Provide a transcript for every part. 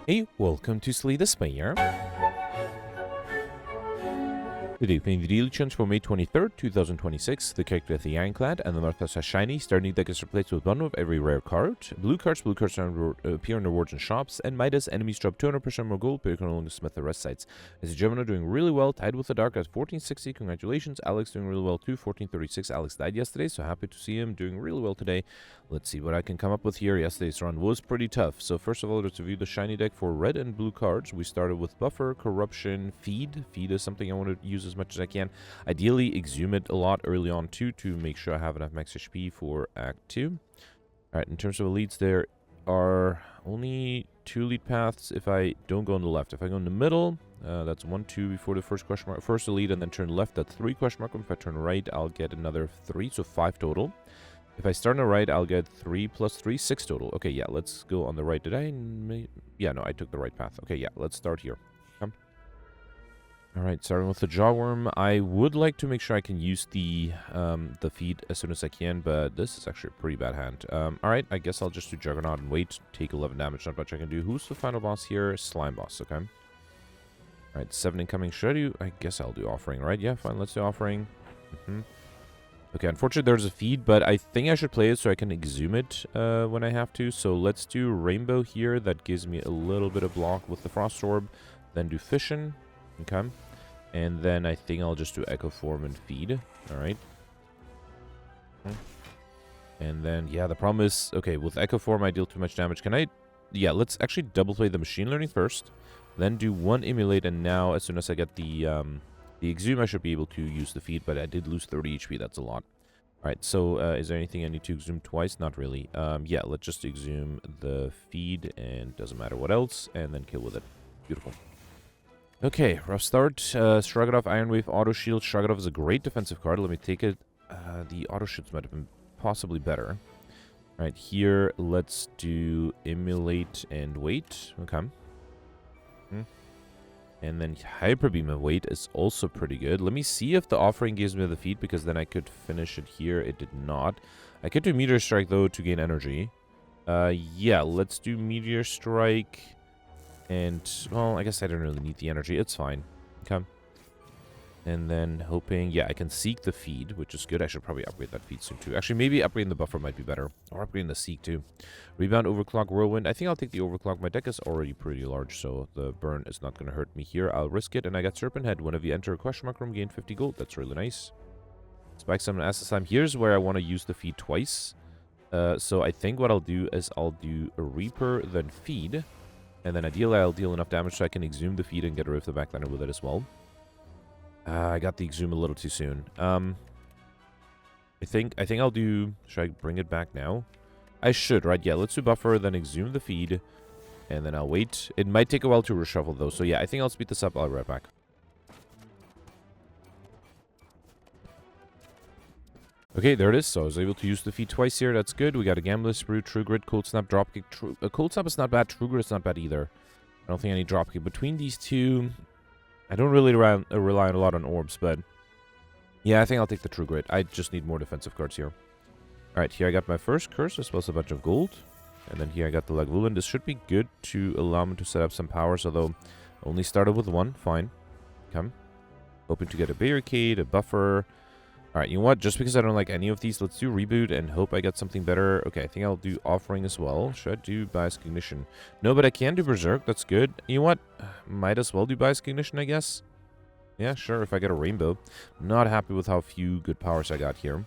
Hey, welcome to Slay the Spire. Today, playing the daily challenge for May 23rd, 2026. The character is the Ironclad, and the modifiers are shiny. Starting deck is replaced with one of every rare card. Blue cards appear in rewards and shops. And Midas, enemies drop 200% more gold, but you can only smith the rest sites. As a Gemini doing really well, tied with the Dark at 1460. Congratulations. Alex doing really well too, 1436. Alex died yesterday, so happy to see him doing really well today. Let's see what I can come up with here. Yesterday's run was pretty tough. So first of all, let's review the shiny deck for red and blue cards. We started with Buffer, Corruption, Feed. Feed is something I want to use as much as I can. Ideally, exhume it a lot early on too to make sure I have enough max HP for Act 2. Alright, in terms of elites, there are only 2 elite paths if I don't go on the left. If I go in the middle, that's 1, 2 before the first elite, and then turn left, that's 3 question mark. If I turn right, I'll get another 3, so 5 total. If I start on the right, I'll get 3 plus 3, 6 total. Okay, yeah, let's go on the right. Did I? Yeah, no, I took the right path. Okay, yeah, let's start here. Come. Alright, starting with the Jawworm. I would like to make sure I can use the feed as soon as I can, but this is actually a pretty bad hand. Alright, I guess I'll just do Juggernaut and wait. Take 11 damage, not much I can do. Who's the final boss here? Slime boss, okay. Alright, 7 incoming. Should I do? I guess I'll do Offering, right? Yeah, fine, let's do Offering. Okay, unfortunately there's a feed, but I think I should play it so I can exhume it when I have to. So let's do Rainbow here. That gives me a little bit of block with the Frost Orb. Then do Fission. Okay. And then I think I'll just do Echo Form and Feed. Alright. And then, yeah, the problem is, okay, with Echo Form I deal too much damage. Can I... Yeah, let's actually double play the Machine Learning first. Then do 1 Emulate, and now as soon as I get the Exhume, I should be able to use the Feed, but I did lose 30 HP. That's a lot. Alright, so is there anything I need to Exhume twice? Not really. Yeah, let's just Exhume the Feed, and doesn't matter what else, and then kill with it. Beautiful. Okay, rough start. Shrug It Off, Iron Wave, Auto Shield. Shrug It Off is a great defensive card. Let me take it. The Auto Shields might have been possibly better. Alright, here, let's do Emulate and Wait. Okay. And then Hyper Beam and Wait is also pretty good. Let me see if the Offering gives me the feed, because then I could finish it here. It did not. I could do Meteor Strike, though, to gain energy. Yeah, let's do Meteor Strike. And, well, I guess I don't really need the energy. It's fine. Okay. And then hoping, yeah, I can Seek the Feed, which is good. I should probably upgrade that feed soon, too. Actually, maybe upgrading the Buffer might be better. Or upgrading the Seek, too. Rebound, Overclock, Whirlwind. I think I'll take the Overclock. My deck is already pretty large, so the burn is not going to hurt me here. I'll risk it, and I got Serpent Head. Whenever you enter a question mark room, gain 50 gold. That's really nice. Spike Summon Assassin. Here's where I want to use the Feed twice. So I think what I'll do is I'll do a Reaper, then Feed. And then ideally I'll deal enough damage so I can Exhume the Feed and get rid of the backliner with it as well. I got the Exhume a little too soon. I think I'll do... Should I bring it back now? I should, right? Yeah, let's do Buffer, then Exhume the Feed. And then I'll wait. It might take a while to reshuffle, though. So yeah, I think I'll speed this up. I'll be right back. Okay, there it is. So I was able to use the feed twice here. That's good. We got a Gambler's Sprue, True Grit, Cold Snap, Dropkick. Cold Snap is not bad. True Grit is not bad either. I don't think I need Dropkick. Between these two, I don't really rely a lot on orbs, but yeah, I think I'll take the True Grit. I just need more defensive cards here. Alright, here I got my first curse, as well as a bunch of gold. And then here I got the Lagavulin. This should be good to allow me to set up some powers, although I only started with 1. Fine. Come. Hoping to get a Barricade, a Buffer. Alright, you know what? Just because I don't like any of these, let's do Reboot and hope I get something better. Okay, I think I'll do Offering as well. Should I do Bias Cognition? No, but I can do Berserk. That's good. You know what? Might as well do Bias Cognition, I guess. Yeah, sure, if I get a Rainbow. Not happy with how few good powers I got here.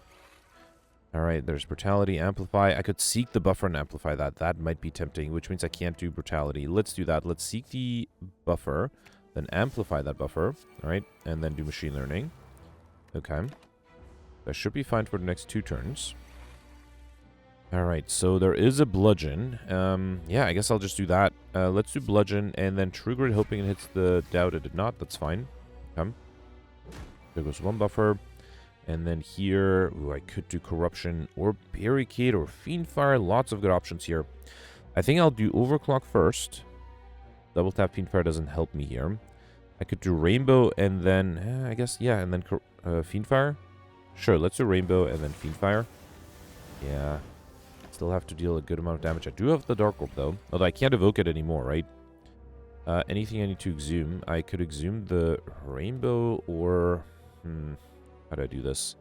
Alright, there's Brutality, Amplify. I could Seek the Buffer and Amplify that. That might be tempting, which means I can't do Brutality. Let's do that. Let's Seek the Buffer, then Amplify that Buffer. Alright, and then do Machine Learning. Okay. That should be fine for the next 2 turns. Alright, so there is a Bludgeon. Yeah, I guess I'll just do that. Let's do Bludgeon, and then True Grit, hoping it hits the Doubt. It did not. That's fine. Come. There goes 1 Buffer. And then here, ooh, I could do Corruption, or Barricade, or Fiendfire. Lots of good options here. I think I'll do Overclock first. Double Tap Fiendfire doesn't help me here. I could do Rainbow, and then, I guess, yeah, and then Fiendfire. Sure, let's do Rainbow and then Fiendfire. Yeah. Still have to deal a good amount of damage. I do have the Dark Orb, though. Although I can't evoke it anymore, right? Anything I need to exhume? I could exhume the rainbow or... how do I do this?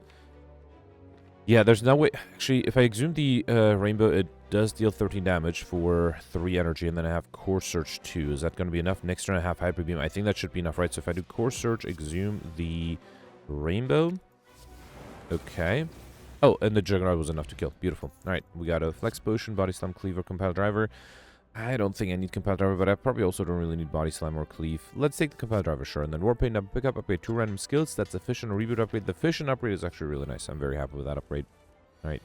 Yeah, there's no way... Actually, if I exhume the rainbow, it does deal 13 damage for 3 energy, and then I have Core Search 2. Is that going to be enough? Next turn I have Hyper Beam. I think that should be enough, right? So if I do Core Search, exhume the rainbow... Okay. Oh, and the Juggernaut was enough to kill. Beautiful. Alright, we got a Flex Potion, Body Slam, Cleaver, Compile Driver. I don't think I need Compile Driver, but I probably also don't really need Body Slam or Cleave. Let's take the Compile Driver, sure. And then Warpaint, now pick up, upgrade 2 random skills. That's a Fission Reboot upgrade. The Fission upgrade is actually really nice. I'm very happy with that upgrade. Alright.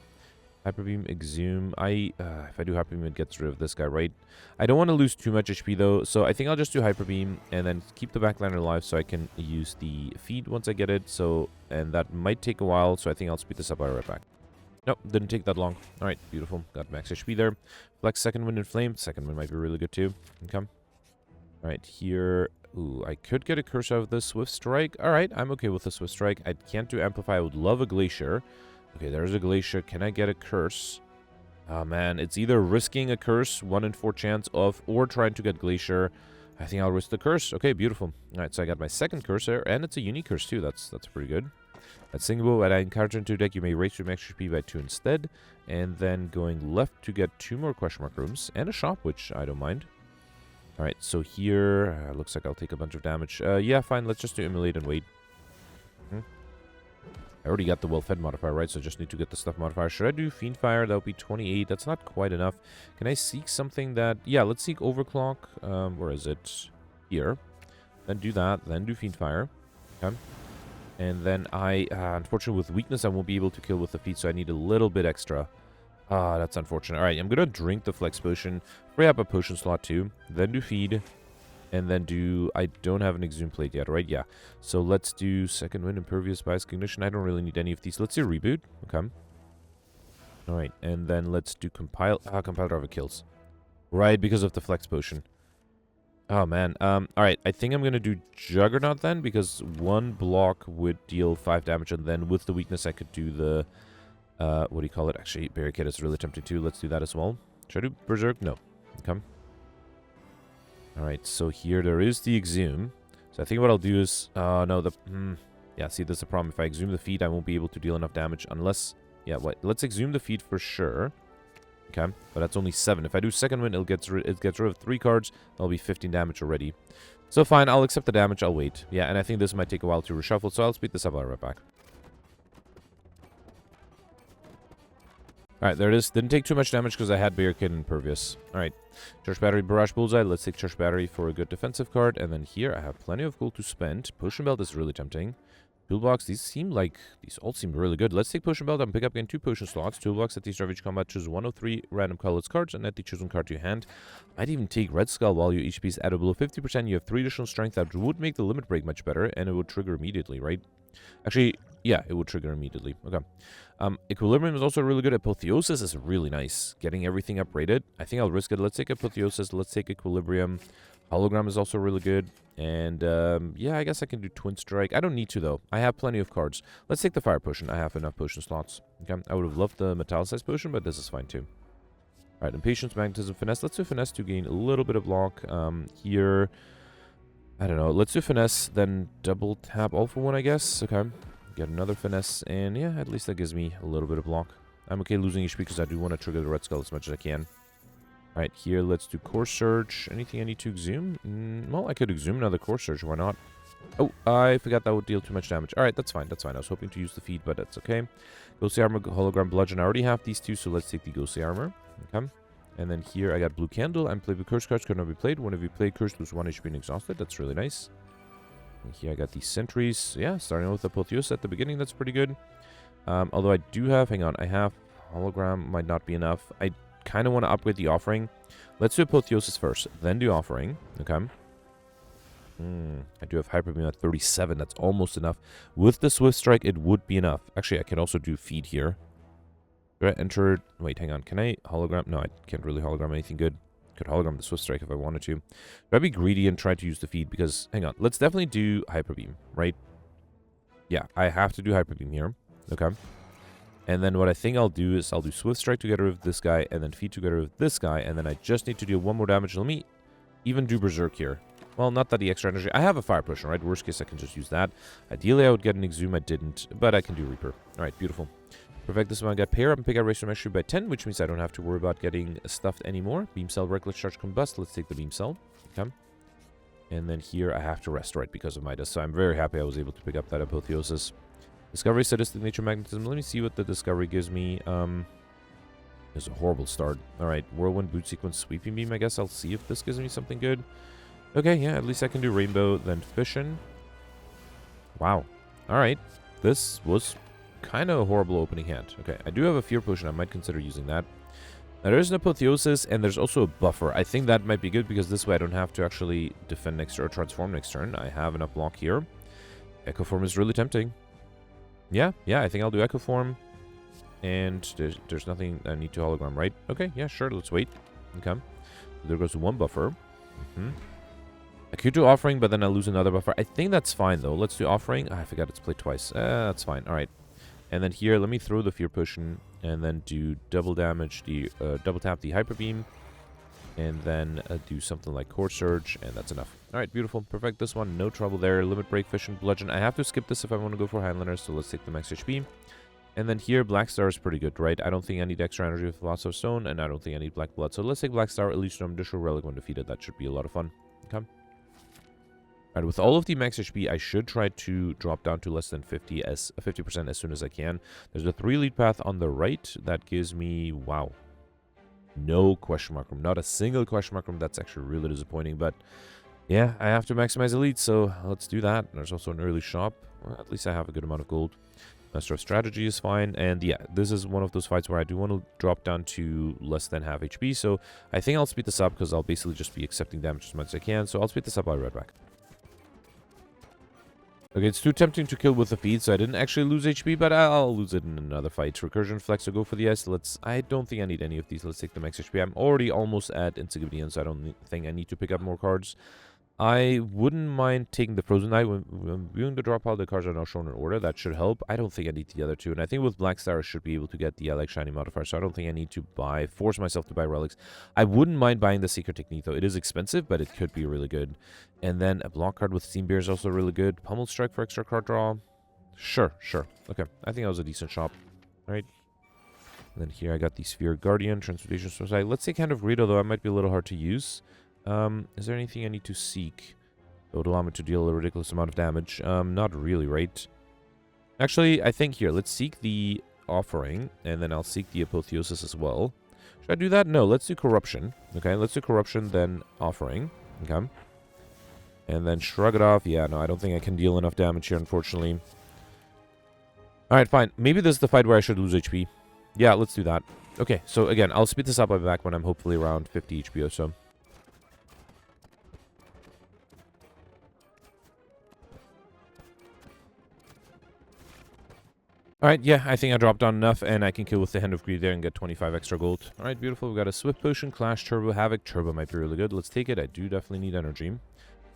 Hyper Beam, Exhume. If I do Hyper Beam, it gets rid of this guy, right? I don't want to lose too much HP, though, so I think I'll just do Hyper Beam and then keep the backliner alive so I can use the feed once I get it. So, and that might take a while, so I think I'll speed this up. I'll be right back. Nope, didn't take that long. Alright, beautiful. Got max HP there. Flex Second Wind and Flame. Second Wind might be really good, too. Okay. Alright, here... Ooh, I could get a curse out of the Swift Strike. Alright, I'm okay with the Swift Strike. I can't do Amplify. I would love a Glacier. Okay, there's a Glacier. Can I get a curse? Oh, man. It's either risking a curse, 1 in 4 chance of, or trying to get Glacier. I think I'll risk the curse. Okay, beautiful. Alright, so I got my second curse there, and it's a unique curse, too. That's pretty good. At Singable, when I encounter into your deck, you may raise your max HP by 2 instead. And then going left to get 2 more question mark rooms, and a shop, which I don't mind. Alright, so here, looks like I'll take a bunch of damage. Yeah, fine, let's just do Immolate and wait. I already got the well-fed modifier, right? So I just need to get the stuff modifier. Should I do Fiendfire? That would be 28. That's not quite enough. Can I seek something that... Yeah, let's seek Overclock. Where is it? Here. Then do that. Then do Fiendfire. Okay. And then I... unfortunately, with weakness, I won't be able to kill with the feet, so I need a little bit extra. Ah, that's unfortunate. Alright, I'm going to drink the Flex Potion. Free up a potion slot, too. Then do Feed. And then do... I don't have an Exhume Plate yet, right? Yeah. So let's do Second Wind, Impervious, Bias, Cognition. I don't really need any of these. Let's do Reboot. Okay. Alright. And then let's do Compile... Compile Driver kills. Right, because of the Flex Potion. Oh, man. Alright. I think I'm going to do Juggernaut then, because 1 block would deal 5 damage. And then with the weakness, I could do the... what do you call it? Actually, Barricade is really tempting too. Let's do that as well. Should I do Berserk? No. Okay. Alright, so here there is the Exhume. So I think what I'll do is... no, the... yeah, see, there's a problem. If I Exhume the feet, I won't be able to deal enough damage unless... Yeah, what? Let's Exhume the feet for sure. Okay, but that's only 7. If I do Second Wind, it gets rid of 3 cards. That'll be 15 damage already. So fine, I'll accept the damage. I'll wait. Yeah, and I think this might take a while to reshuffle, so I'll speed this up. I'll be right back. Alright, there it is. Didn't take too much damage because I had Barricade and Impervious. Alright. Church Battery, Barrage Bullseye. Let's take Church Battery for a good defensive card. And then here I have plenty of gold to spend. Potion Belt is really tempting. Toolbox, these all seem really good. Let's take Potion Belt and pick up again 2 potion slots. Toolbox, at the start of each combat, choose 1 of 3 random colorless cards and add the chosen card to your hand. Might even take Red Skull while your HP is at below 50%. You have 3 additional strength that would make the limit break much better, and it would trigger immediately, right? Actually, yeah, it would trigger immediately. Okay. Equilibrium is also really good. Apotheosis is really nice. Getting everything upgraded. I think I'll risk it. Let's take Apotheosis. Let's take Equilibrium. Hologram is also really good. And, yeah, I guess I can do Twin Strike. I don't need to, though. I have plenty of cards. Let's take the Fire Potion. I have enough potion slots. Okay. I would have loved the Metallicized Potion, but this is fine, too. Alright, Impatience, Magnetism, Finesse. Let's do Finesse to gain a little bit of block. Here... I don't know. Let's do Finesse, then double tap all for 1, I guess. Okay. Get another Finesse, and yeah, at least that gives me a little bit of block. I'm okay losing HP because I do want to trigger the Red Skull as much as I can. Alright, here, let's do Core Surge. Anything I need to exhume? Well, I could exhume another Core Surge. Why not? Oh, I forgot that would deal too much damage. Alright, that's fine. That's fine. I was hoping to use the feed, but that's okay. Ghostly Armor, Hologram, Bludgeon. I already have these 2, so let's take the Ghostly Armor. Okay. And then here, I got Blue Candle. I'm playing with Curse cards. Could not be played. Whenever you play Curse, lose 1 HP and exhausted. That's really nice. And here I got these Sentries. Yeah, starting with Apotheosis at the beginning. That's pretty good. Although I do have... Hang on. I have... Hologram might not be enough. I kind of want to upgrade the Offering. Let's do Apotheosis first. Then do Offering. Okay. I do have Hyper Beam at 37. That's almost enough. With the Swift Strike, it would be enough. Actually, I can also do Feed here. Do I enter... Wait, hang on. Can I hologram? No, I can't really hologram anything good. Could hologram the Swift Strike if I wanted to. But I'd be greedy and try to use the feed because... Hang on. Let's definitely do Hyper Beam, right? Yeah, I have to do Hyper Beam here. Okay. And then what I think I'll do is I'll do Swift Strike to get rid of this guy and then feed to get rid of this guy. And then I just need to deal 1 more damage. Let me even do Berserk here. Well, not that the extra energy. I have a fire potion, right? Worst case, I can just use that. Ideally, I would get an exhume. I didn't, but I can do Reaper. All right, beautiful. Perfect. This one I got pair up and pick out race from by 10, which means I don't have to worry about getting stuffed anymore. Beam cell, reckless charge, combust. Let's take the beam cell. Okay. And then here I have to rest, right, because of Midas. So I'm very happy I was able to pick up that apotheosis. Discovery, sadistic nature, magnetism. Let me see what the discovery gives me. It's a horrible start. All right, whirlwind, boot sequence, sweeping beam. I guess I'll see if this gives me something good. Okay, yeah, at least I can do rainbow, then fission. Wow. All right, this was kind of a horrible opening hand. Okay, I do have a fear potion. I might consider using that. Now, there's an apotheosis, and there's also a buffer. I think that might be good, because this way I don't have to actually defend next turn or transform next turn. I have enough block here. Echo Form is really tempting. Yeah, I think I'll do Echo Form. And there's nothing I need to hologram, right? Okay, yeah, sure, let's wait. Okay. There goes one buffer. I could do offering, but then I lose another buffer. I think that's fine, though. Let's do offering. I forgot it's played twice. That's fine. All right. And then here, let me throw the fear potion and then do double damage, double tap the hyper beam, and then do something like core surge, and that's enough. All right, beautiful, perfect. This one, no trouble there. Limit break, fission, bludgeon. I have to skip this if I want to go for handler, so let's take the max HP. And then here, Black Star is pretty good, right? I don't think I need extra energy with lots of stone, and I don't think I need Black Blood. So let's take Black Star, Illusion of Additional Relic when defeated. That should be a lot of fun. Okay. Alright, with all of the max HP, I should try to drop down to less than 50 as 50% as soon as I can. There's a 3 lead path on the right that gives me, wow, no question mark room. Not a single question mark room. That's actually really disappointing, but yeah, I have to maximize elite, so let's do that. There's also an early shop. Well, at least I have a good amount of gold. Master of Strategy is fine, and yeah, this is one of those fights where I do want to drop down to less than half HP, so I think I'll speed this up because I'll basically just be accepting damage as much as I can, so I'll speed this up. I'll be right back. Okay, it's too tempting to kill with the feed, so I didn't actually lose HP, but I'll lose it in another fight. Recursion, Flex, so go for the ice. I don't think I need any of these. Let's take the max HP. I'm already almost at Insignificance, so I don't think I need to pick up more cards. I wouldn't mind taking the Frozen Knight. When viewing the draw pile, the cards are now shown in order. That should help. I don't think I need the other two. And I think with Black Star, I should be able to get the Shiny modifier. So I don't think I need to force myself to buy relics. I wouldn't mind buying the Secret Technique, though. It is expensive, but it could be really good. And then a block card with Steam Bear is also really good. Pummel Strike for extra card draw. Sure. Okay, I think that was a decent shop. All right. And then here I got the Sphere Guardian, Transportation Society. Let's take Hand of Greedo, though. That might be a little hard to use. Is there anything I need to seek that would allow me to deal a ridiculous amount of damage? Not really, right? Actually, I think here, let's seek the Offering, and then I'll seek the Apotheosis as well. Should I do that? No, let's do Corruption. Okay, let's do Corruption, then Offering. Okay. And then Shrug it off. Yeah, no, I don't think I can deal enough damage here, unfortunately. Alright, fine. Maybe this is the fight where I should lose HP. Yeah, let's do that. Okay, so again, I'll speed this up. I'll be back when I'm hopefully around 50 HP or so. Alright, yeah, I think I dropped down enough, and I can kill with the Hand of Greed there and get 25 extra gold. Alright, beautiful. We've got a Swift Potion, Clash, Turbo, Havoc. Turbo might be really good. Let's take it. I do definitely need energy.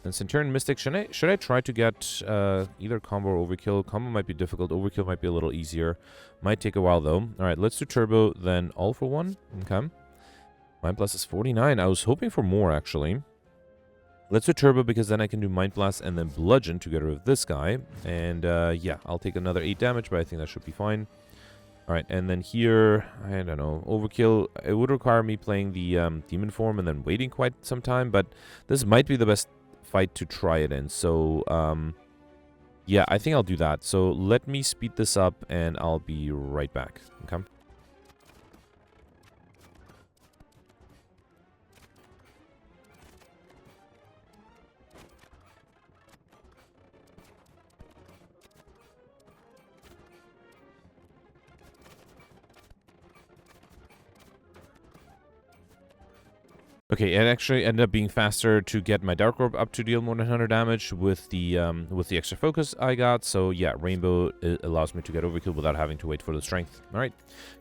And Centurion, Mystic. Should I try to get either Combo or Overkill? Combo might be difficult. Overkill might be a little easier. Might take a while, though. Alright, let's do Turbo, then All for One. Okay. Mind Blast is 49. I was hoping for more, actually. Let's do Turbo, because then I can do Mind Blast and then Bludgeon to get rid of this guy. And, yeah, I'll take another 8 damage, but I think that should be fine. Alright, and then here, I don't know, Overkill. It would require me playing the Demon form and then waiting quite some time, but this might be the best fight to try it in. So, yeah, I think I'll do that. So, let me speed this up, and I'll be right back. Okay? Okay, it actually ended up being faster to get my Dark Orb up to deal more than 100 damage with the extra focus I got. So yeah, Rainbow allows me to get Overkill without having to wait for the strength. All right,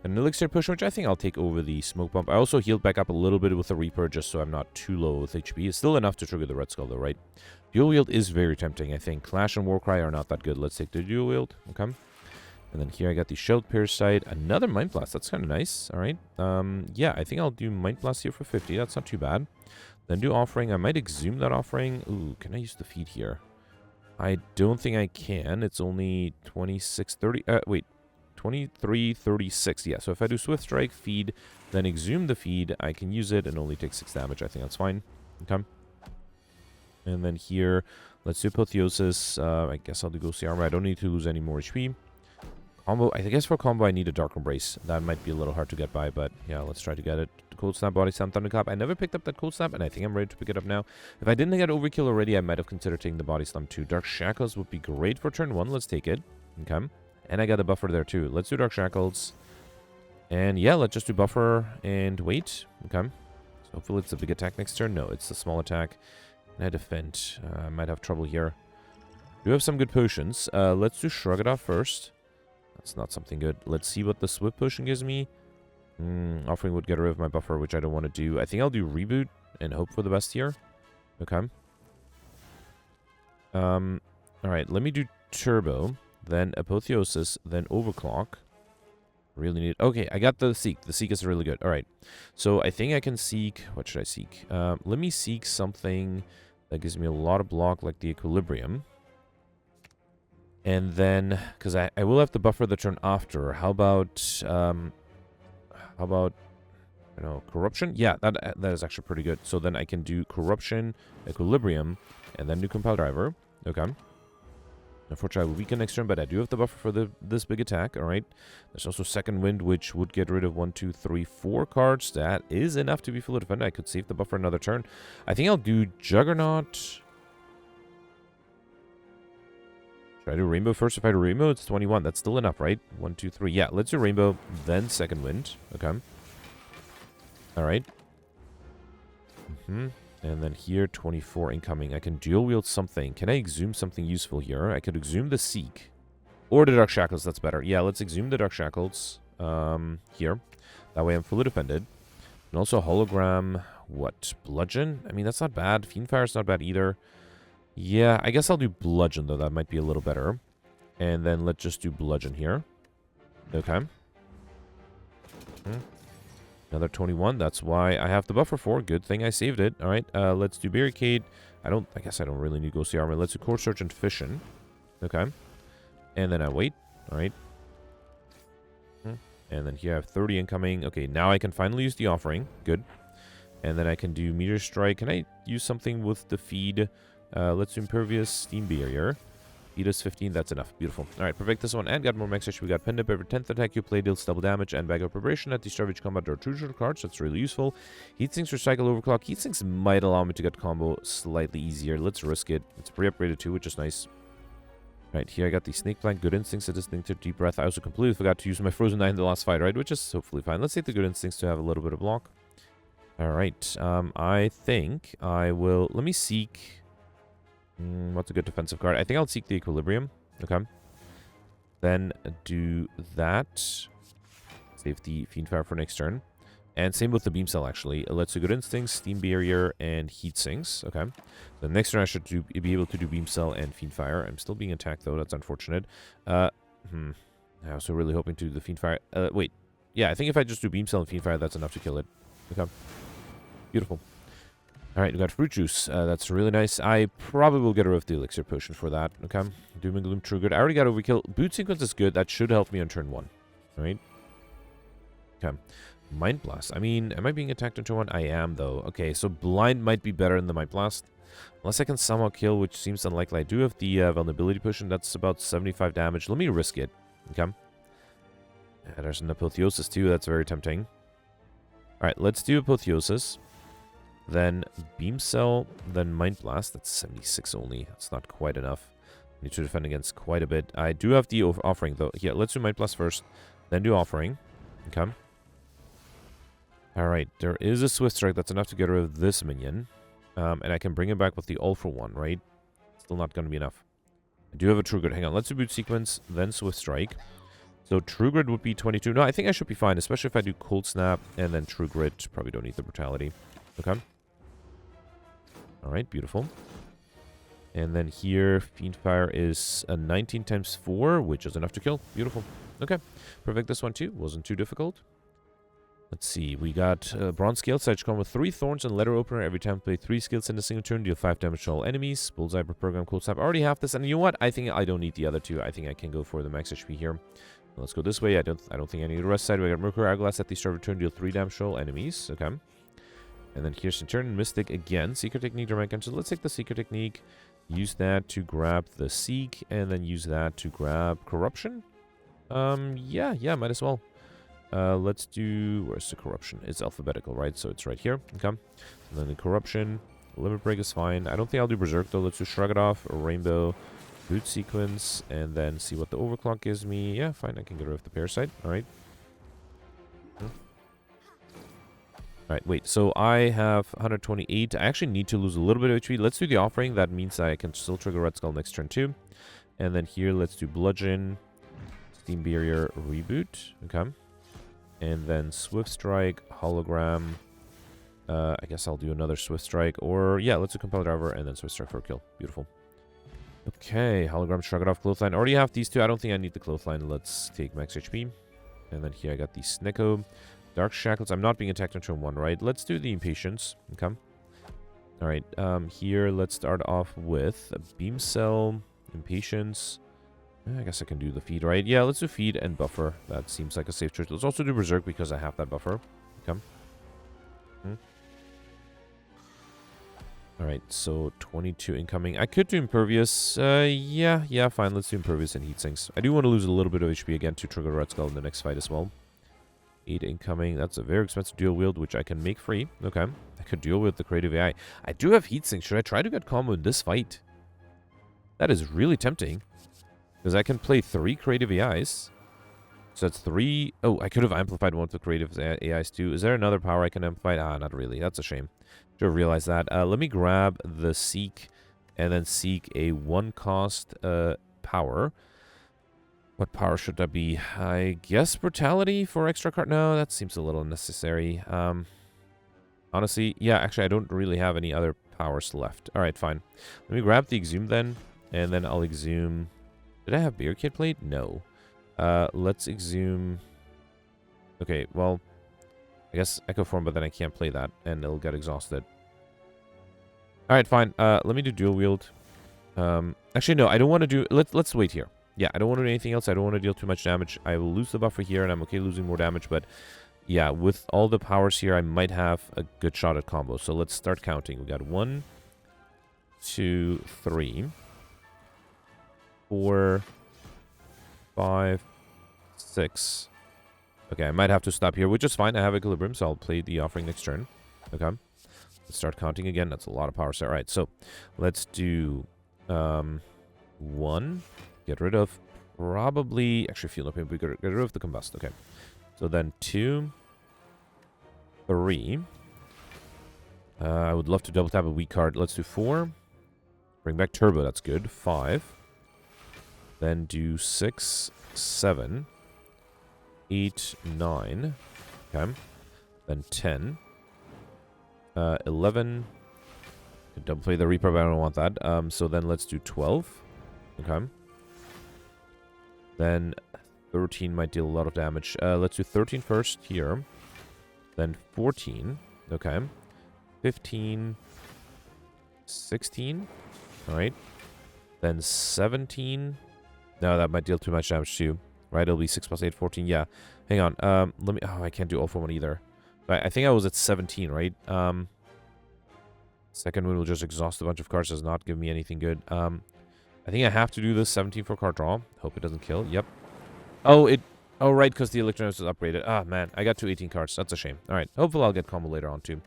an Elixir push, which I think I'll take over the Smoke Bump. I also healed back up a little bit with the Reaper just so I'm not too low with HP. It's still enough to trigger the Red Skull though, right? Dual Wield is very tempting, I think. Clash and Warcry are not that good. Let's take the Dual Wield. Okay. And then here I got the Shield Parasite. Another Mind Blast. That's kind of nice. All right. Yeah, I think I'll do Mind Blast here for 50. That's not too bad. Then do offering. I might exhume that offering. Ooh, can I use the feed here? I don't think I can. It's only 26:30. Wait. 23:36. Yeah, so if I do Swift Strike, feed, then exhume the feed, I can use it and only take 6 damage. I think that's fine. Okay. And then here, let's do Apotheosis. I guess I'll do Ghostly Armor. I don't need to lose any more HP. Combo, I guess for combo I need a Dark Embrace. That might be a little hard to get by, but yeah, let's try to get it. Cold Snap, Body Slam, Thunderclap. I never picked up that Cold Snap, and I think I'm ready to pick it up now. If I didn't get Overkill already, I might have considered taking the Body Slam too. Dark Shackles would be great for turn 1. Let's take it. Okay. And I got a buffer there too. Let's do Dark Shackles. And yeah, let's just do buffer and wait. Okay. So hopefully it's a big attack next turn. No, it's a small attack. And I defend. I might have trouble here. Do have some good potions. Let's do Shrug It Off first. That's not something good. Let's see what the Swift potion gives me. Offering would get rid of my buffer, which I don't want to do. I think I'll do Reboot and hope for the best here. Okay. Alright, let me do Turbo. Then Apotheosis. Then Overclock. Really need... Okay, I got the Seek. The Seek is really good. Alright. So I think I can seek... What should I seek? Let me seek something that gives me a lot of block, like the Equilibrium. And then... Because I will have to buffer the turn after. How about... I don't know, Corruption? Yeah, that is actually pretty good. So then I can do Corruption, Equilibrium, and then do Compile Driver. Okay. Unfortunately, I will weaken next turn, but I do have the buffer for this big attack. All right. There's also Second Wind, which would get rid of 1, 2, 3, 4 cards. That is enough to be fully defended. I could save the buffer another turn. I think I'll do Juggernaut. Should I do Rainbow first? If I do Rainbow, it's 21. That's still enough, right? 1, 2, 3. Yeah, let's do Rainbow, then Second Wind. Okay. All right. And then here, 24 incoming. I can dual wield something. Can I exhume something useful here? I could exhume the Seek. Or the Dark Shackles, that's better. Yeah, let's exhume the Dark Shackles here. That way I'm fully defended. And also Hologram, what? Bludgeon? I mean, that's not bad. Fiendfire's not bad either. Yeah, I guess I'll do Bludgeon, though. That might be a little better. And then let's just do Bludgeon here. Okay. Another 21. That's why I have the buffer for. Good thing I saved it. All right. Let's do Barricade. I guess I don't really need Ghostly Armor. Let's do Core Search and Fission. Okay. And then I wait. All right. And then here I have 30 incoming. Okay, now I can finally use the offering. Good. And then I can do Meteor Strike. Can I use something with the feed? Let's do Impervious, Steam Barrier. Midas 15, that's enough. Beautiful. Alright, perfect this one. And got more max HP. We got Pinned Up. Every 10th attack you play deals double damage and Bag of Preparation. At the start of each combat, there are 2 short cards. That's really useful. Heatsinks, Recycle, Overclock. Heatsinks might allow me to get combo slightly easier. Let's risk it. It's pre-upgraded too, which is nice. Right, here I got the Snake Plant, Good Instincts, a Distinctive Deep Breath. I also completely forgot to use my Frozen 9 in the last fight, right? Which is hopefully fine. Let's take the Good Instincts to have a little bit of block. Alright, I think I will... Let me seek... what's a good defensive card? I think I'll seek the Equilibrium. Okay. Then do that. Save the Fiendfire for next turn. And same with the Beam Cell, actually. Let's do Good Instincts, Steam Barrier, and Heat Sinks. Okay. The next turn I should be able to do Beam Cell and Fiendfire. I'm still being attacked, though. That's unfortunate. I was really hoping to do the Fiendfire. Wait. Yeah, I think if I just do Beam Cell and Fiendfire, that's enough to kill it. Okay. Beautiful. Alright, we got Fruit Juice. That's really nice. I probably will get rid of the Elixir Potion for that. Okay. Doom and Gloom, true good. I already got Overkill. Boot Sequence is good. That should help me on turn 1. Alright. Okay. Mind Blast. I mean, am I being attacked on turn 1? I am, though. Okay, so Blind might be better than the Mind Blast. Unless I can somehow kill, which seems unlikely. I do have the Vulnerability Potion. That's about 75 damage. Let me risk it. Okay. Yeah, there's an Apotheosis, too. That's very tempting. Alright, let's do Apotheosis. Then Beam Cell, then Mind Blast. That's 76 only. That's not quite enough. Need to defend against quite a bit. I do have the Offering, though. Here, let's do Mind Blast first. Then do Offering. Okay. Alright, there is a Swift Strike. That's enough to get rid of this minion. And I can bring it back with the All for One, right? Still not going to be enough. I do have a True Grit. Hang on. Let's do Boot Sequence, then Swift Strike. So True Grit would be 22. No, I think I should be fine, especially if I do Cold Snap and then True Grit. Probably don't need the Brutality. Okay. Alright, beautiful. And then here, Fiendfire is a 19 times 4, which is enough to kill. Beautiful. Okay. Perfect this one too. Wasn't too difficult. Let's see. We got Bronze Scale Sight come with 3 Thorns and Letter Opener. Every time play 3 skills in a single turn, deal 5 damage to all enemies. Bullseye per program, Cold Snap. I already have this, and you know what? I think I don't need the other 2. I think I can go for the max HP here. Let's go this way. I don't think I need the rest side. We got Mercury Hourglass at the start of turn, deal 3 damage to all enemies. Okay. And then here's Turn Mystic again. Secret Technique, Dramatic Engine. So let's take the Secret Technique. Use that to grab the Seek, and then use that to grab Corruption. Yeah, might as well. Let's do... Where's the Corruption? It's alphabetical, right? So it's right here. Okay. And then the Corruption. Limit Break is fine. I don't think I'll do Berserk, though. Let's do Shrug It Off, or Rainbow, Boot Sequence, and then see what the Overclock gives me. Yeah, fine. I can get rid of the Parasite. Alright. Alright, wait. So I have 128. I actually need to lose a little bit of HP. Let's do the Offering. That means that I can still trigger Red Skull next turn, too. And then here, let's do Bludgeon, Steam Barrier, Reboot. Okay. And then Swift Strike, Hologram. I guess I'll do another Swift Strike. Or, yeah, let's do Compel Driver and then Swift Strike for a kill. Beautiful. Okay, Hologram, Shrug It Off, Clothesline. I already have these 2. I don't think I need the Clothesline. Let's take max HP. And then here I got the Snecko. Dark Shackles. I'm not being attacked on turn 1, right? Let's do the Impatience. Okay. Alright, here let's start off with a Beam Cell, Impatience. I guess I can do the Feed, right? Yeah, let's do Feed and Buffer. That seems like a safe choice. Let's also do Berserk because I have that buffer. Okay. Alright, so 22 incoming. I could do Impervious. Yeah, fine. Let's do Impervious and Heat Sinks. I do want to lose a little bit of HP again to trigger Red Skull in the next fight as well. 8 incoming. That's a very expensive dual wield, which I can make free. Okay. I could deal with the Creative AI. I do have Heat Sinks. Should I try to get combo in this fight? That is really tempting. Because I can play 3 Creative AIs. So that's 3... Oh, I could have amplified one of the Creative AIs too. Is there another power I can amplify? Ah, not really. That's a shame. Should have realized that. Let me grab the Seek and then seek a 1-cost power. What power should that be? I guess Brutality for extra card? No, that seems a little unnecessary. Honestly, yeah, actually, I don't really have any other powers left. Alright, fine. Let me grab the Exhume then, and then I'll Exhume... Did I have Barricade Plate? No. Let's Exhume... Okay, well... I guess Echo Form, but then I can't play that, and it'll get exhausted. Alright, fine. Let me do Dual Wield. Actually, no, I don't want to do... Let's wait here. Yeah, I don't want to do anything else. I don't want to deal too much damage. I will lose the buffer here, and I'm okay losing more damage, but... Yeah, with all the powers here, I might have a good shot at combo. So let's start counting. We got 1, 2, 3, 4, 5, 6. Okay, I might have to stop here, which is fine. I have Equilibrium, so I'll play the Offering next turn. Okay. Let's start counting again. That's a lot of powers. All right, so let's do 1. Get rid of probably... Actually, Fuel Up. We get rid of the Combust. Okay. So then 2, 3. I would love to double tap a weak card. Let's do 4. Bring back Turbo. That's good. 5. Then do 6, 7, 8, 9. Okay. Then 10. 11. Double play the Reaper, but I don't want that. So then let's do 12. Okay. Then 13 might deal a lot of damage. Let's do 13 first here. Then 14. Okay. 15. 16. Alright. Then 17. No, that might deal too much damage too. Right, it'll be 6 plus 8, 14. Yeah. Hang on. Let me... Oh, I can't do all for one either. But I think I was at 17, right? Second one will just exhaust a bunch of cards. Does not give me anything good. I think I have to do this 17 for card draw. Hope it doesn't kill. Yep. Oh, it... Oh, right, because the Electronos is upgraded. Ah, man. I got 2 18 cards. That's a shame. All right. Hopefully, I'll get combo later on, too.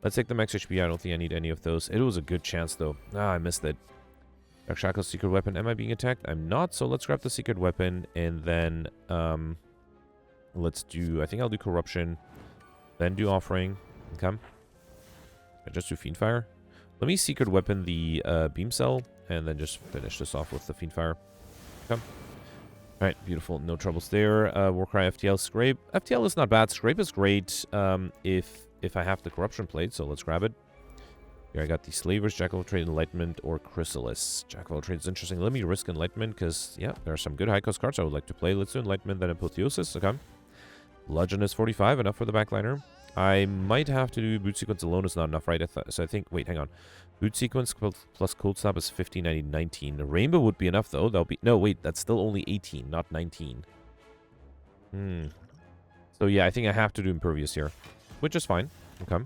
Let's take the max HP. I don't think I need any of those. It was a good chance, though. Ah, I missed it. Dark Shackle's Secret Weapon. Am I being attacked? I'm not, so let's grab the Secret Weapon. And then, let's do... I think I'll do Corruption. Then do Offering. Okay. I just do Fiendfire. Let me Secret Weapon the Beam Cell. And then just finish this off with the Fiendfire. Okay. Alright, beautiful. No troubles there. Warcry, FTL, Scrape. FTL is not bad. Scrape is great if I have the Corruption Plate, so let's grab it. Here I got the Slavers, Jack of all Trades, Enlightenment, or Chrysalis. Jack of all Trades is interesting. Let me risk Enlightenment, because, yeah, there are some good high-cost cards I would like to play. Let's do Enlightenment, then Apotheosis, okay? Bludgeon is 45, enough for the backliner. I might have to do boot sequence alone. It's not enough, right? So I think, wait, hang on. Boot sequence plus cold snap is 15, 19. The rainbow would be enough, though. That'll be, no, wait, that's still only 18, not 19. So yeah, I think I have to do impervious here, which is fine. Okay.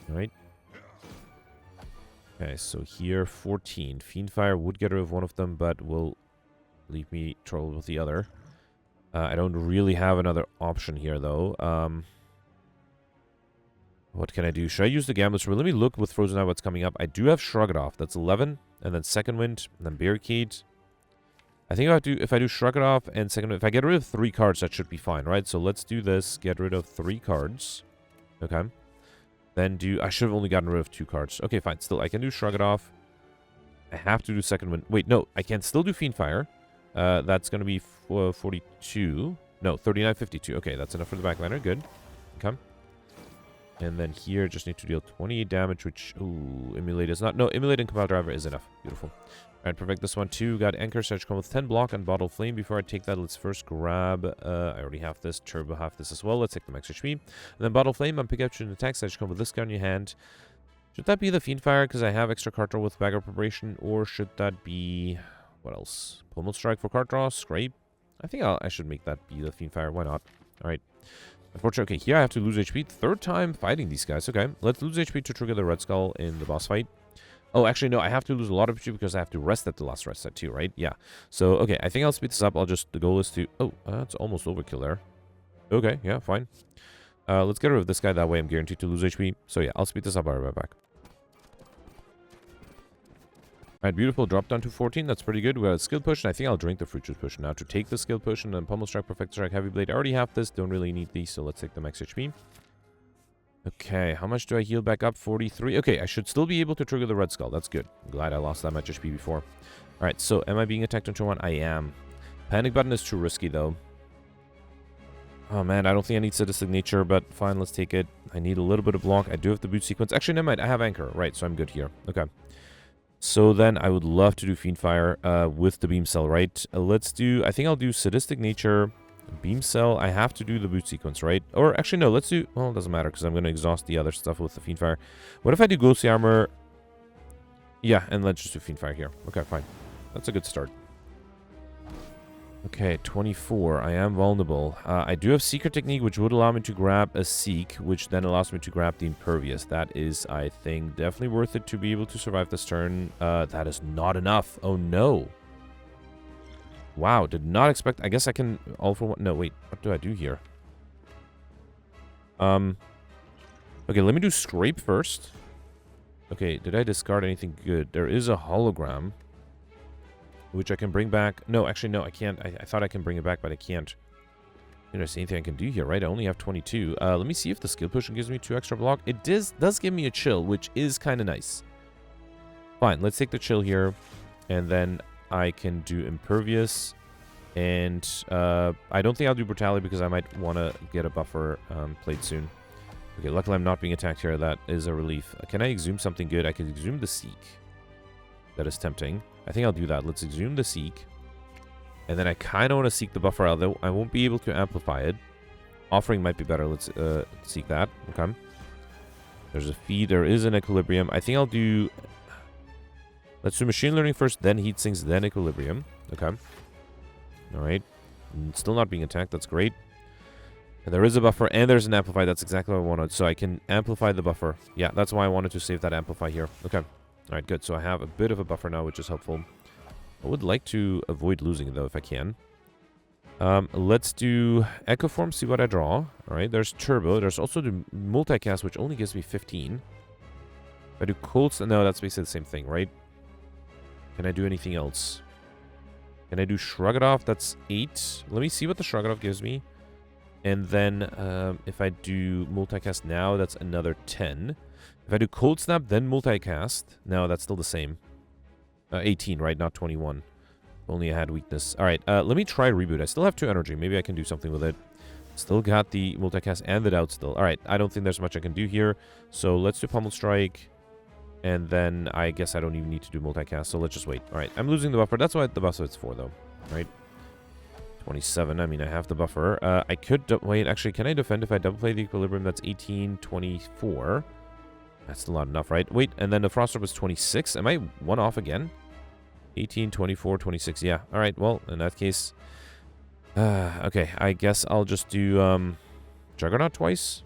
Alright. Okay, so here, 14. Fiendfire would get rid of one of them, but will leave me troubled with the other. I don't really have another option here, though. What can I do? Should I use the Gambler's Spur? Let me look with Frozen Eye what's coming up. I do have Shrug It Off. That's 11. And then Second Wind. And then Barricade. I think if I do Shrug It Off and Second Wind... If I get rid of 3 cards, that should be fine, right? So let's do this. Get rid of 3 cards. Okay. Then do... I should have only gotten rid of 2 cards. Okay, fine. Still, I can do Shrug It Off. I have to do Second Wind. Wait, no. I can still do Fiendfire. That's going to be 42. No, 39, 52. Okay, that's enough for the backliner. Good. Okay. And then here, just need to deal 28 damage, which... Ooh, Emulate is not... No, Emulate and Compile Driver is enough. Beautiful. Alright, perfect. This one too. Got Anchor, Surge come with 10 block and Bottle Flame. Before I take that, let's first grab... I already have this. Turbo have this as well. Let's take the max HP. And then Bottle Flame on pickup should attack. Surge come with this guy in your hand. Should that be the Fiendfire because I have extra card draw with Bag of Preparation? Or should that be... What else? Pummel Strike for card draw. Scrape. I think I should make that be the Fiendfire. Why not? Alright. Unfortunately, okay, here I have to lose HP. 3rd time fighting these guys. Okay, let's lose HP to trigger the Red Skull in the boss fight. Oh, actually, no, I have to lose a lot of HP because I have to rest at the last rest set too, right? Yeah. So, okay, I think I'll speed this up. The goal is to... Oh, that's almost overkill there. Okay, yeah, fine. Let's get rid of this guy. That way I'm guaranteed to lose HP. So, yeah, I'll speed this up. I'll be right back. Alright, beautiful. Drop down to 14. That's pretty good. We got a skill potion. I think I'll drink the fruit juice potion now to take the skill potion. And Pummel Strike, Perfect Strike, Heavy Blade. I already have this. Don't really need these, so let's take the max HP. Okay, how much do I heal back up? 43. Okay, I should still be able to trigger the Red Skull. That's good. I'm glad I lost that much HP before. Alright, so am I being attacked on turn 1? I am. Panic Button is too risky, though. Oh, man, I don't think I need Sadistic Nature, but fine, let's take it. I need a little bit of block. I do have the boot sequence. Actually, never mind. I have Anchor. Right, so I'm good here. Okay. So then I would love to do Fiendfire with the Beam Cell, right? Let's do... I think I'll do Sadistic Nature, Beam Cell. I have to do the boot sequence, right? Or actually, no, let's do... Well, it doesn't matter because I'm going to exhaust the other stuff with the Fiendfire. What if I do Ghostly Armor? Yeah, and let's just do Fiendfire here. Okay, fine. That's a good start. Okay, 24. I am vulnerable. I do have Secret Technique, which would allow me to grab a Seek, which then allows me to grab the Impervious. That is, I think, definitely worth it to be able to survive this turn. That is not enough. Oh, no. Wow, did not expect... I guess I can... All for one... No, wait. What do I do here? Okay, let me do Scrape first. Okay, did I discard anything good? There is a Hologram, which I can bring back. No, actually, no, I can't. I thought I can bring it back, but I can't. You know, see anything I can do here, right? I only have 22. Let me see if the skill potion gives me 2 extra block. It does give me a chill, which is kind of nice. Fine, let's take the chill here. And then I can do Impervious. And I don't think I'll do Brutality because I might want to get a buffer played soon. Okay, luckily I'm not being attacked here. That is a relief. Can I exhume something good? I can exhume the Seek. That is tempting. I think I'll do that. Let's exhume the Seek. And then I kind of want to seek the buffer, although I won't be able to amplify it. Offering might be better. Let's seek that. Okay. There's a feed. There is an Equilibrium. I think I'll do... Let's do Machine Learning first, then Heat Sinks, then Equilibrium. Okay. Alright. Still not being attacked. That's great. And there is a buffer, and there's an Amplify. That's exactly what I wanted. So I can amplify the buffer. Yeah, that's why I wanted to save that Amplify here. Okay. Alright, good. So I have a bit of a buffer now, which is helpful. I would like to avoid losing it, though, if I can. Let's do Echo Form, see what I draw. Alright, there's Turbo. There's also the Multicast, which only gives me 15. If I do Cold... No, that's basically the same thing, right? Can I do anything else? Can I do Shrug It Off? That's 8. Let me see what the Shrug It Off gives me. And then if I do Multicast now, that's another 10. If I do Cold Snap, then Multicast. No, that's still the same. 18, right? Not 21. Only I had weakness. Alright, let me try Reboot. I still have 2 energy. Maybe I can do something with it. Still got the Multicast and the Doubt still. Alright, I don't think there's much I can do here. So let's do Pummel Strike. And then I guess I don't even need to do Multicast. So let's just wait. Alright, I'm losing the buffer. That's what the buffer is for, though. Alright. 27. I mean, I have the buffer. I could... Wait, actually, can I defend if I double play the equilibrium? That's 18, 24. That's still not enough, right? Wait, and then the Frost Orb was 26. Am I one off again? 18, 24, 26. Yeah. All right, well, in that case... okay, I guess I'll just do Juggernaut twice.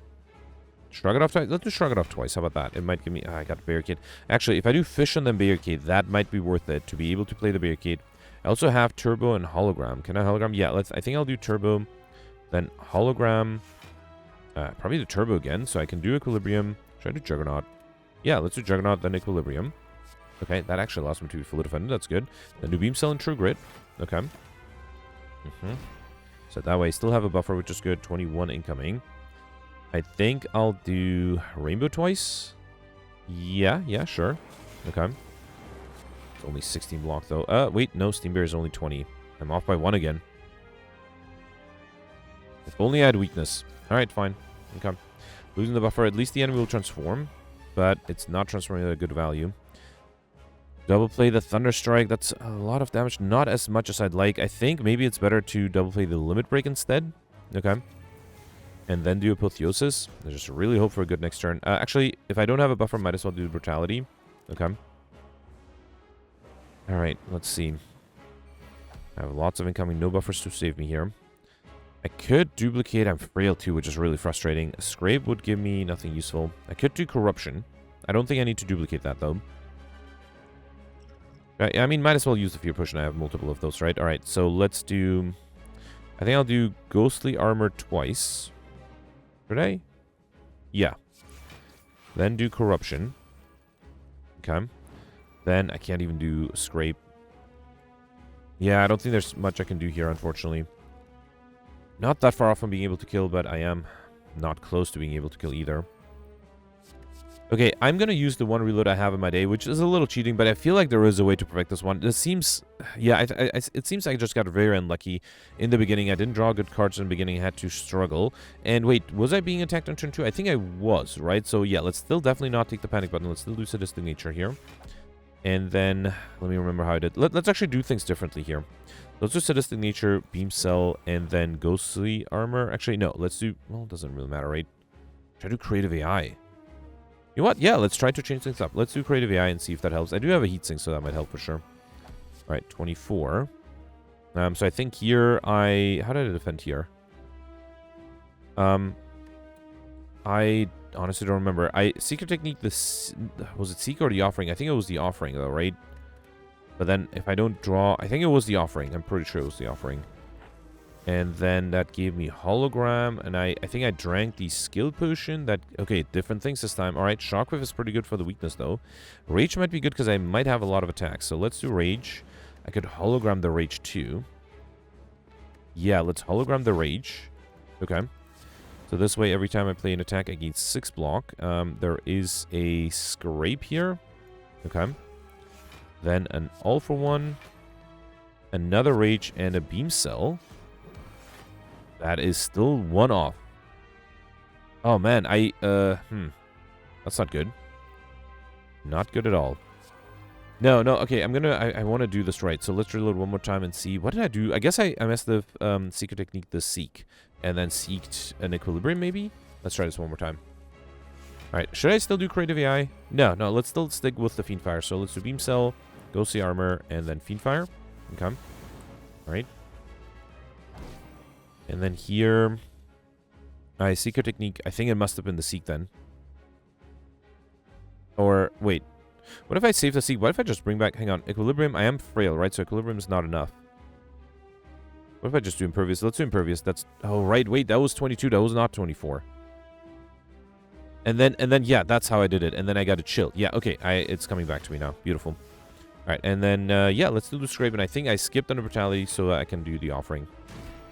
Shrug it off twice. Let's do Shrug it off twice. How about that? It might give me... I got Barricade. Actually, if I do Fish and then Barricade, that might be worth it to be able to play the Barricade. I also have Turbo and Hologram. Can I Hologram? Yeah, I think I'll do Turbo. Then Hologram. Probably the Turbo again, so I can do Equilibrium. Should I do Juggernaut? Yeah, let's do Juggernaut, then Equilibrium. Okay, that actually allows me to be fully defended. That's good. Then do Beam Cell and True Grit. Okay. So that way I still have a buffer, which is good. 21 incoming. I think I'll do Rainbow twice. Yeah, sure. Okay. It's only 16 block, though. Wait, no, Steam Bear is only 20. I'm off by 1 again. If only I had weakness. Alright, fine. Okay. Losing the buffer. At least the enemy will transform. But it's not transforming at a good value. Double play the Thunder Strike. That's a lot of damage. Not as much as I'd like. I think maybe it's better to double play the Limit Break instead. Okay. And then do Apotheosis. I just really hope for a good next turn. Actually, if I don't have a buffer, might as well do Brutality. Okay. Alright, let's see. I have lots of incoming. No buffers to save me here. I could duplicate. I'm frail too, which is really frustrating. A Scrape would give me nothing useful. I could do Corruption. I don't think I need to duplicate that, though. I mean, might as well use the Fear Potion. I have multiple of those, right? Alright, so let's do... I think I'll do Ghostly Armor twice. Should I? Yeah. Then do Corruption. Okay. Then I can't even do Scrape. Yeah, I don't think there's much I can do here, unfortunately. Not that far off from being able to kill, but I am not close to being able to kill either. Okay, I'm going to use the one reload I have in my day, which is a little cheating, but I feel like there is a way to perfect this one. This seems... Yeah, it seems like I just got very unlucky in the beginning. I didn't draw good cards in the beginning. I had to struggle. And wait, was I being attacked on turn 2? I think I was, right? So yeah, let's still definitely not take the panic button. Let's still do Sadistic Nature here. And then, let me remember how I did. Let's actually do things differently here. Let's do Sadistic Nature, Beam Cell, and then Ghostly Armor. Actually, no, let's do... Well, it doesn't really matter, right? Try to Creative AI. You know what? Yeah, let's try to change things up. Let's do Creative AI and see if that helps. I do have a Heatsink, so that might help for sure. Alright, 24. So I think here I... How did I defend here? I honestly don't remember. Secret Technique, was it Seek or the Offering? I think it was the Offering, though, right? But then if I don't draw... I think it was the Offering. I'm pretty sure it was the Offering. And then that gave me Hologram, and I think I drank the Skill Potion. That... Okay, different things this time. Alright, Shockwave is pretty good for the weakness, though. Rage might be good because I might have a lot of attacks. So let's do Rage. I could Hologram the Rage, too. Yeah, let's Hologram the Rage. Okay. So this way, every time I play an attack, I gain 6 block. There is a Scrape here. Okay. Then an All for One. Another Rage and a Beam Cell. That is still 1 off. Oh, man. That's not good. Not good at all. No, okay. I want to do this right. So let's reload one more time and see. What did I do? I guess I messed the Secret Technique, the Seek. And then Seeked an Equilibrium, maybe? Let's try this one more time. Alright. Should I still do Creative AI? No. Let's still stick with the Fiendfire. So let's do Beam Cell, Ghostly Armor, and then Fiendfire. Okay. Alright. And then here... Secret Technique. I think it must have been the Seek then. Or, wait. What if I save the Seek? What if I just bring back... Hang on. Equilibrium. I am frail, right? So Equilibrium is not enough. What if I just do Impervious? Let's do Impervious. That's... Oh, right. Wait, that was 22. That was not 24. And then, yeah, that's how I did it. And then I got to chill. Yeah, okay. It's coming back to me now. Beautiful. All right, and then, yeah, let's do the Scrape. And I think I skipped under Brutality so I can do the Offering.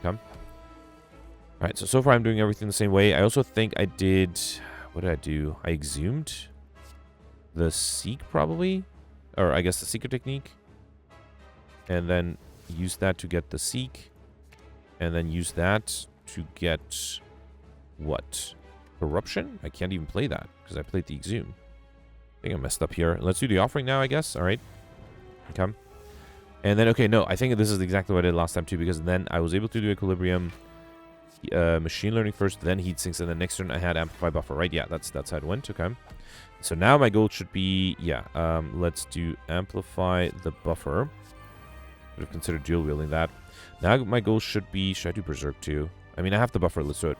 Okay. All right, so far I'm doing everything the same way. I also think I did... What did I do? I exhumed the Seek, probably? Or I guess the Secret Technique. And then use that to get the Seek. And then use that to get... What? Corruption? I can't even play that because I played the Exhume. I think I messed up here. Let's do the Offering now, I guess. All right. Okay. And then, okay, no, I think this is exactly what I did last time too, because then I was able to do Equilibrium, Machine Learning first, then Heat Sinks, and then next turn I had Amplify Buffer, right? Yeah, that's how it went, okay. So now my goal should be, yeah, let's do Amplify the Buffer. Would have considered dual wielding that. Now my goal should be, should I do Berserk too? I mean, I have the buffer, let's do it.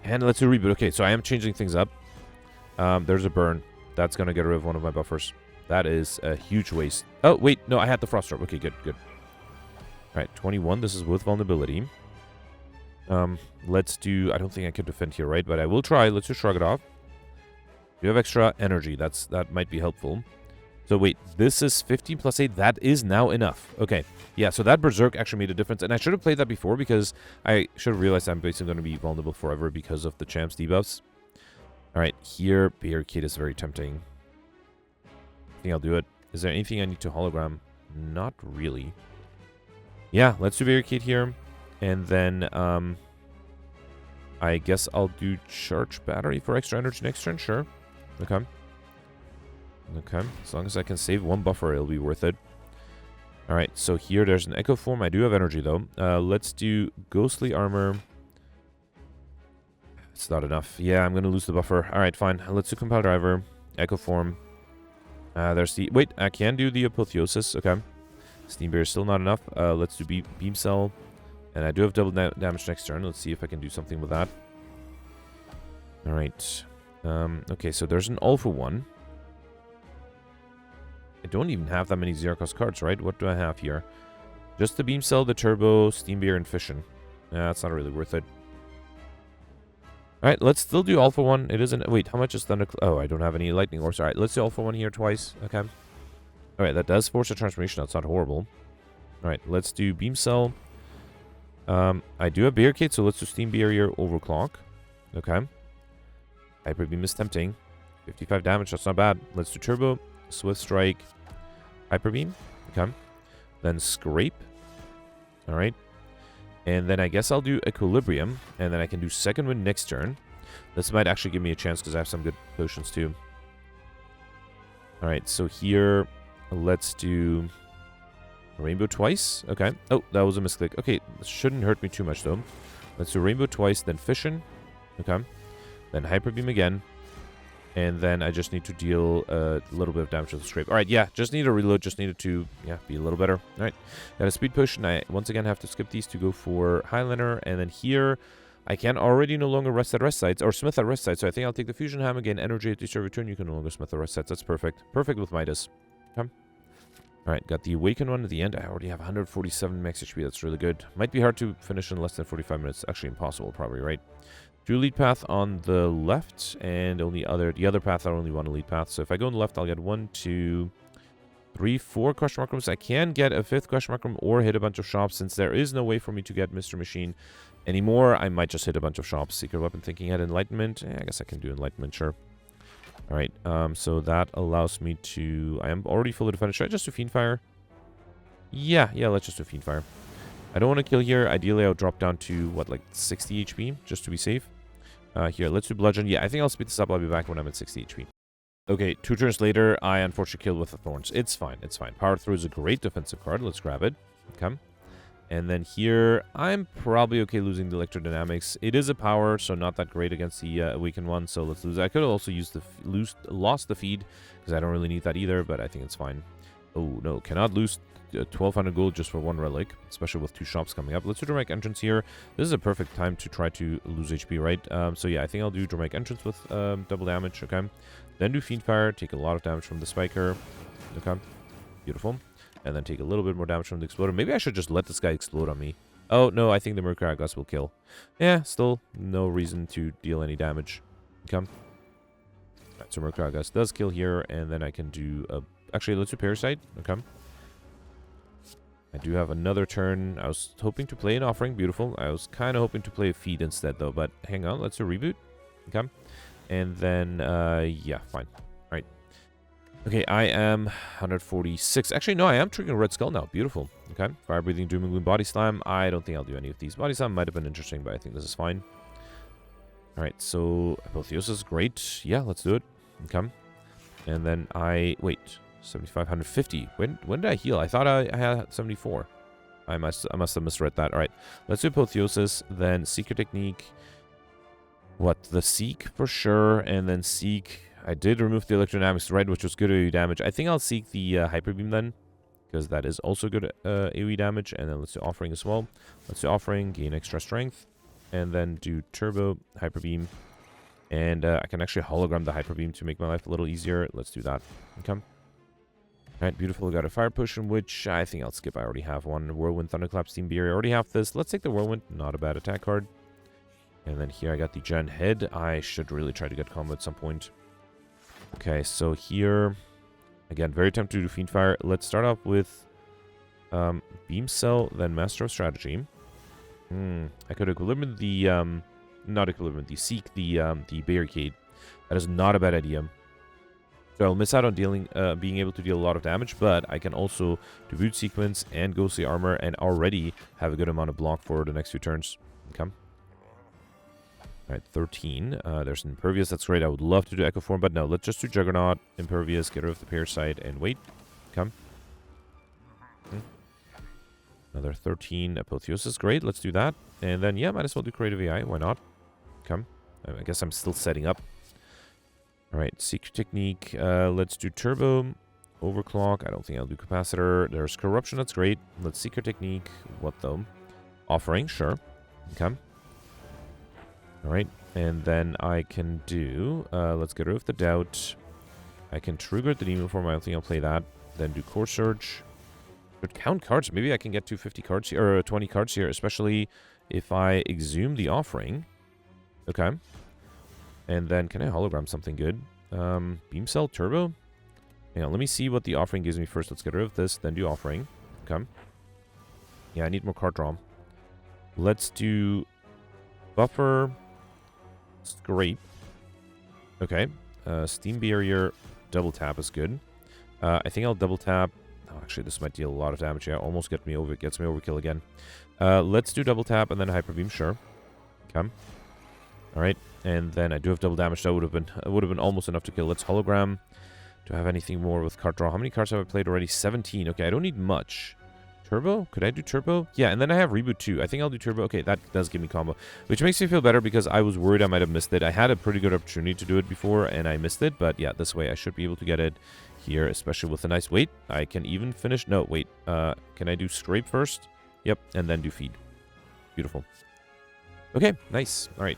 And let's do Reboot. Okay, so I am changing things up. There's a burn. That's going to get rid of one of my buffers. That is a huge waste. Oh, wait, no, I had the Frost Orb. Okay, good, good. All right, 21. This is with vulnerability. Let's do, I don't think I could defend here, right? But I will try. Let's just shrug it off. You have extra energy. That might be helpful. So wait, this is 15 plus 8. That is now enough. Okay. Yeah, so that Berserk actually made a difference. And I should have played that before because I should have realized I'm basically going to be vulnerable forever because of the champ's debuffs. Alright, here, Barricade is very tempting. I think I'll do it. Is there anything I need to hologram? Not really. Yeah, let's do Barricade here. And then, I guess I'll do Charge Battery for extra energy next turn. Sure. Okay. Okay, as long as I can save one buffer, it'll be worth it. Alright, so here there's an Echo Form. I do have energy, though. Let's do Ghostly Armor. It's not enough. Yeah, I'm going to lose the buffer. Alright, fine. Let's do Compile Driver. Echo Form. There's the... Wait, I can do the Apotheosis. Okay. Steam Bear is still not enough. Let's do Beam Cell. And I do have double damage next turn. Let's see if I can do something with that. Alright. Okay, so there's an All for One. I don't even have that many zero cost cards, right? What do I have here? Just the Beam Cell, the Turbo, Steam Beer, and Fission. Yeah, that's not really worth it. Alright, let's still do All for One. It isn't... Wait, how much is Thunder... Oh, I don't have any Lightning Orbs. Alright, let's do All for One here twice. Okay. Alright, that does force a transformation. That's not horrible. Alright, let's do Beam Cell. I do have Barricade, so let's do Steam Barrier, Overclock. Okay. Hyper Beam is tempting. 55 damage, that's not bad. Let's do Turbo, Swift Strike, Hyper Beam. Okay. Then Scrape. Alright. And then I guess I'll do Equilibrium, and then I can do Second Wind next turn. This might actually give me a chance because I have some good potions too. Alright, so here, let's do Rainbow twice. Okay. Oh, that was a misclick. Okay, this shouldn't hurt me too much though. Let's do Rainbow twice, then Fission. Okay. Then Hyper Beam again. And then I just need to deal a little bit of damage to the Scrape. Alright, yeah, just need a reload. Just needed to, yeah, be a little better. Alright, got a Speed Potion. I, once again, have to skip these to go for Highlander. And then here, I can already no longer rest at rest sites, or smith at rest sites. So I think I'll take the Fusion Ham again. Energy at the start of return. You can no longer smith at rest sites. That's perfect. Perfect with Midas. Okay. Alright, got the Awaken one at the end. I already have 147 max HP. That's really good. Might be hard to finish in less than 45 minutes. Actually impossible, probably, right? Do lead path on the left, and the other path, I only want a lead path. So if I go on the left, I'll get 1, 2, 3, 4 question mark rooms. I can get a 5th question mark room or hit a bunch of shops. Since there is no way for me to get Mr. Machine anymore, I might just hit a bunch of shops. Secret Weapon, Thinking Head, Enlightenment. I guess I can do Enlightenment, sure. Alright, so that allows me to... I am already fully defended. Should I just do Fiendfire? Yeah, let's just do Fiendfire. I don't want to kill here. Ideally, I'll drop down to, what, like 60 HP, just to be safe. Here, let's do Bludgeon. Yeah, I think I'll speed this up. I'll be back when I'm at 60 HP. Okay, 2 turns later, I unfortunately killed with the Thorns. It's fine, it's fine. Power Through is a great defensive card. Let's grab it. Okay. And then here, I'm probably okay losing the Electrodynamics. It is a power, so not that great against the Awakened one, so let's lose. I could have also used lost the feed, because I don't really need that either, but I think it's fine. Oh, no, cannot lose 1,200 gold just for 1 relic, especially with 2 shops coming up. Let's do Dramatic Entrance here. This is a perfect time to try to lose HP, right? So yeah, I think I'll do Dramatic Entrance with double damage, okay? Then do Fiendfire, take a lot of damage from the Spiker, okay? Beautiful. And then take a little bit more damage from the Exploder. Maybe I should just let this guy explode on me. Oh, no, I think the Mercury Glass will kill. Yeah, still no reason to deal any damage. Okay. Right, so Mercury Glass does kill here, and then I can do a... Actually, let's do Parasite, okay? I do have another turn. I was hoping to play an Offering. Beautiful. I was kind of hoping to play a Feed instead, though. But hang on. Let's do Reboot. Okay. And then, yeah, fine. All right. Okay, I am 146. Actually, no, I am triggering Red Skull now. Beautiful. Okay. Fire Breathing, Doom and Gloom, Body Slam. I don't think I'll do any of these. Body Slam might have been interesting, but I think this is fine. All right, so Apotheosis is great. Yeah, let's do it. Okay. And then wait. 75, 150. When did I heal? I thought I had 74. I must have misread that. All right, let's do Apotheosis, then Seeker Technique. What? The Seek for sure, and then Seek. I did remove the Electrodynamics Red, which was good AoE damage. I think I'll Seek the Hyper Beam then, because that is also good AoE damage. And then let's do Offering as well. Let's do Offering, gain extra strength, and then do Turbo, Hyper Beam. And I can actually hologram the Hyper Beam to make my life a little easier. Let's do that. Okay. Alright, beautiful. We got a Fire Potion, which I think I'll skip. I already have one. Whirlwind, Thunderclap, Steam Beer. I already have this. Let's take the Whirlwind. Not a bad attack card. And then here I got the Gen Head. I should really try to get combo at some point. Okay, so here... Again, very tempted to do Fiend Fire. Let's start off with Beam Cell, then Master of Strategy. I could equilibrium the... not equilibrium, the Seek, the Barricade. That is not a bad idea. So I'll miss out on being able to deal a lot of damage, but I can also do Boot Sequence and Ghostly Armor and already have a good amount of block for the next few turns. Okay. Alright, 13. There's an Impervious, that's great. I would love to do Echo Form, but no, let's just do Juggernaut, Impervious, get rid of the Parasite, and wait. Okay. Another 13. Apotheosis, great, let's do that. And then, yeah, might as well do Creative AI, why not? Okay. I guess I'm still setting up. Alright, Secret Technique. Let's do Turbo. Overclock. I don't think I'll do Capacitor. There's Corruption. That's great. Let's Secret Technique. What though? Offering. Sure. Okay. Alright. And then I can do... let's get rid of the Doubt. I can trigger the Demon Form. I don't think I'll play that. Then do Core Surge. But count cards. Maybe I can get to 50 cards here. Or 20 cards here. Especially if I exhume the Offering. Okay. And then, can I hologram something good? Beam Cell, Turbo? Hang on, let me see what the Offering gives me first. Let's get rid of this, then do Offering. Okay. Yeah, I need more card draw. Let's do Buffer, Scrape. Okay. Steam Barrier, Double Tap is good. I think I'll Double Tap. Oh, actually, this might deal a lot of damage. Yeah, almost gets me overkill again. Let's do Double Tap and then Hyper Beam, sure. Okay. Alright. And then I do have double damage. That would have been almost enough to kill. Let's hologram. Do I have anything more with card draw? How many cards have I played already? 17. Okay, I don't need much. Turbo? Could I do Turbo? Yeah, and then I have Reboot too. I think I'll do Turbo. Okay, that does give me combo. Which makes me feel better because I was worried I might have missed it. I had a pretty good opportunity to do it before and I missed it. But yeah, this way I should be able to get it here, especially with a nice weight. I can even finish... No, wait. Can I do Scrape first? Yep, and then do Feed. Beautiful. Okay, nice. Alright.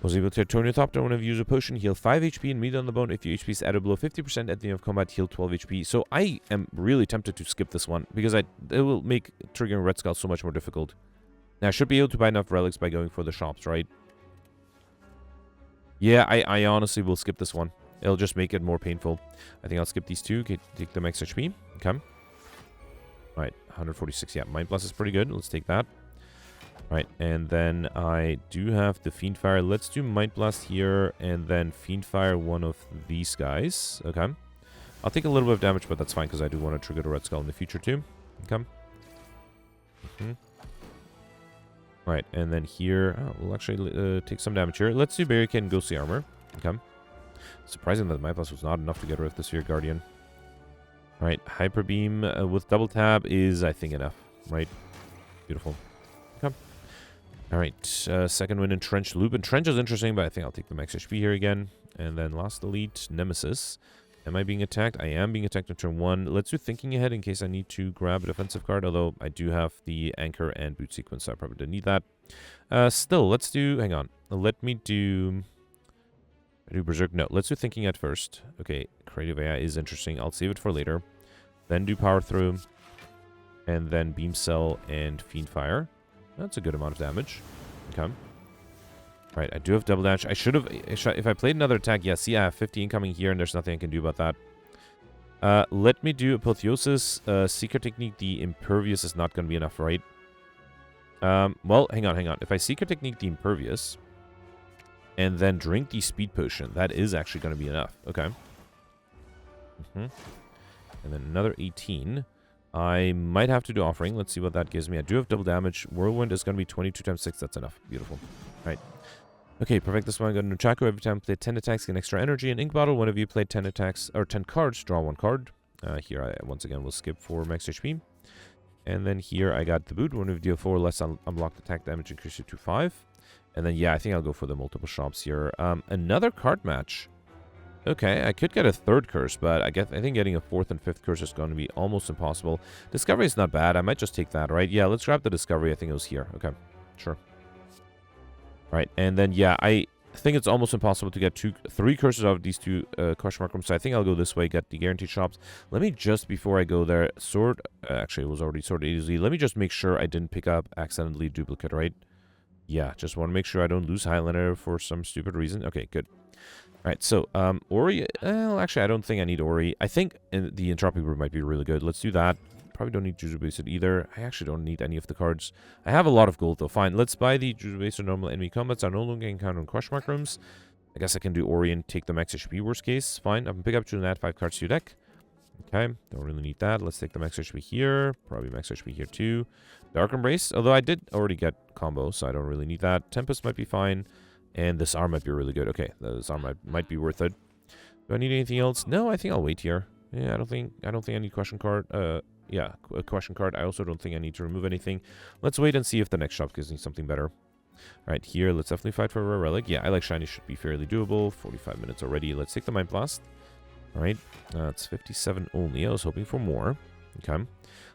Was able to turn your top down whenever you use a potion, heal 5 HP and meat on the bone. If your HP is added below 50% at the end of combat, heal 12 HP. So I am really tempted to skip this one because it will make triggering Red Skull so much more difficult. Now I should be able to buy enough relics by going for the shops, right? Yeah, I honestly will skip this one. It'll just make it more painful. I think I'll skip these two. Okay, take the max HP. Okay. Alright, 146. Yeah, Mind Blast is pretty good. Let's take that. Right, and then I do have the Fiend Fire. Let's do Mind Blast here, and then Fiend Fire one of these guys. Okay. I'll take a little bit of damage, but that's fine, because I do want to trigger the Red Skull in the future, too. Okay. Right, and then here... Oh, we'll actually take some damage here. Let's do Barricade and Ghostly Armor. Okay. Surprising that Mind Blast was not enough to get rid of the Sphere Guardian. Right, Hyper Beam with Double Tap is, I think, enough. Right. Beautiful. Okay. Alright, second win, Entrenched Loop. Entrench is interesting, but I think I'll take the max HP here again. And then last elite, Nemesis. Am I being attacked? I am being attacked on turn 1. Let's do Thinking Ahead in case I need to grab a defensive card, although I do have the Anchor and Boot Sequence, so I probably didn't need that. Still, let's do... Hang on. Let me do... I do Berserk? No, let's do Thinking Ahead first. Okay, Creative AI is interesting. I'll save it for later. Then do Power Through. And then Beam Cell and Fiend Fire. That's a good amount of damage. Okay. Alright, I do have double dash. I should have... If I played another attack, yeah, see, I have 50 incoming here, and there's nothing I can do about that. Let me do Apotheosis. Secret Technique, the Impervious is not going to be enough, right? Well, hang on. If I Secret Technique the Impervious, and then drink the Speed Potion, that is actually going to be enough. Okay. And then another 18. I might have to do Offering. Let's see what that gives me. I do have double damage. Whirlwind is going to be 22 times 6. That's enough. Beautiful. Right. Okay, perfect. This one I got a Nunchaku. Every time I play 10 attacks, get extra energy. An Ink Bottle. Whenever you play 10 attacks or 10 cards, draw 1 card. Here, I once again will skip for max HP. And then here, I got the boot. When we deal 4 less unblocked attack damage, increase it to 5. And then, yeah, I think I'll go for the multiple shops here. Another card match. Okay, I could get a 3rd curse, but I think getting a 4th and 5th curse is going to be almost impossible. Discovery is not bad. I might just take that, right? Yeah, let's grab the discovery. I think it was here. Okay, sure. Right, and then, yeah, I think it's almost impossible to get 3 curses out of these 2 question mark rooms, so I think I'll go this way, get the guaranteed shops. Let me just, before I go there, sort... actually, it was already sorted easily. Let me just make sure I didn't pick up accidentally duplicate, right? Yeah, just want to make sure I don't lose Highlander for some stupid reason. Okay, good. All right, so Ori... Well, actually, I don't think I need Ori. I think the Entropy Brew might be really good. Let's do that. Probably don't need Juju Based either. I actually don't need any of the cards. I have a lot of gold, though. Fine, let's buy the Juju Based normal enemy combats. I no longer encounter in question mark rooms. I guess I can do Ori and take the max HP worst case. Fine, I can pick up 2 and add 5 cards to your deck. Okay, don't really need that. Let's take the max HP here. Probably max HP here, too. Dark Embrace, although I did already get combo, so I don't really need that. Tempest might be fine. And this arm might be really good. Okay, this arm might be worth it. Do I need anything else? No, I think I'll wait here. Yeah, I don't think I need question card. Yeah, a question card. I also don't think I need to remove anything. Let's wait and see if the next shop gives me something better. All right, here, let's definitely fight for a rare relic. Yeah, I like shiny should be fairly doable. 45 minutes already. Let's take the Mind Blast. All right, it's 57 only. I was hoping for more. Okay.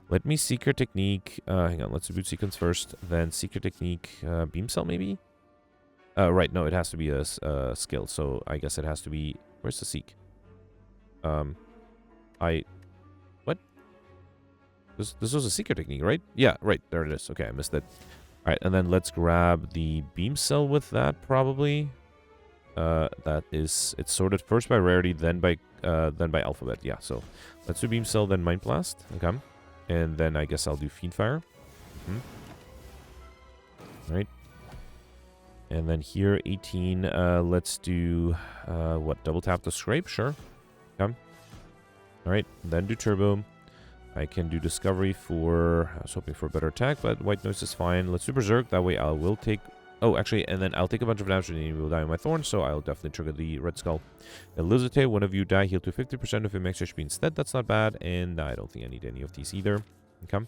Let me Secret Technique. Hang on, let's do Boot Sequence first. Then Secret Technique, Beam Cell maybe? Right, no, it has to be a skill. So I guess it has to be... Where's the Seek? What? This was a Secret Technique, right? Yeah, right, there it is. Okay, I missed it. All right, and then let's grab the Beam Cell with that, probably. That is... It's sorted first by rarity, then by alphabet. Yeah, so let's do Beam Cell, then Mind Blast. Okay. And then I guess I'll do Fiendfire. Right. And then here, 18. Let's do, what, double tap the Scrape? Sure. Okay. Alright, then do Turbo. I can do Discovery for... I was hoping for a better attack, but White Noise is fine. Let's do Berserk. That way I will take... Oh, actually, and then I'll take a bunch of damage and you will die on my Thorn, so I'll definitely trigger the Red Skull. Elizate, one of you die, heal to 50% of your max HP instead. That's not bad, and I don't think I need any of these either. Okay.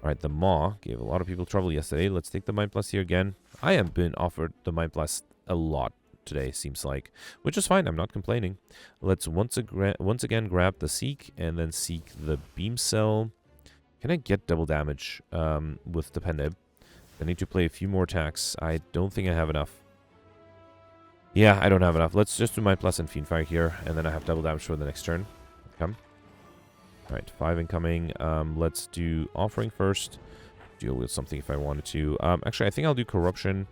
Alright, the Maw gave a lot of people trouble yesterday. Let's take the Mind Blast here again. I have been offered the Mind Blast a lot today, seems like, which is fine. I'm not complaining. Let's once again grab the Seek, and then seek the Beam Cell. Can I get double damage with the Pendeb? I need to play a few more attacks. I don't think I have enough. Yeah, I don't have enough. Let's just do Mind Blast and Fiendfire here, and then I have double damage for the next turn. Okay. Alright, 5 incoming. Let's do Offering first. Deal with something if I wanted to. Actually, I think I'll do Corruption.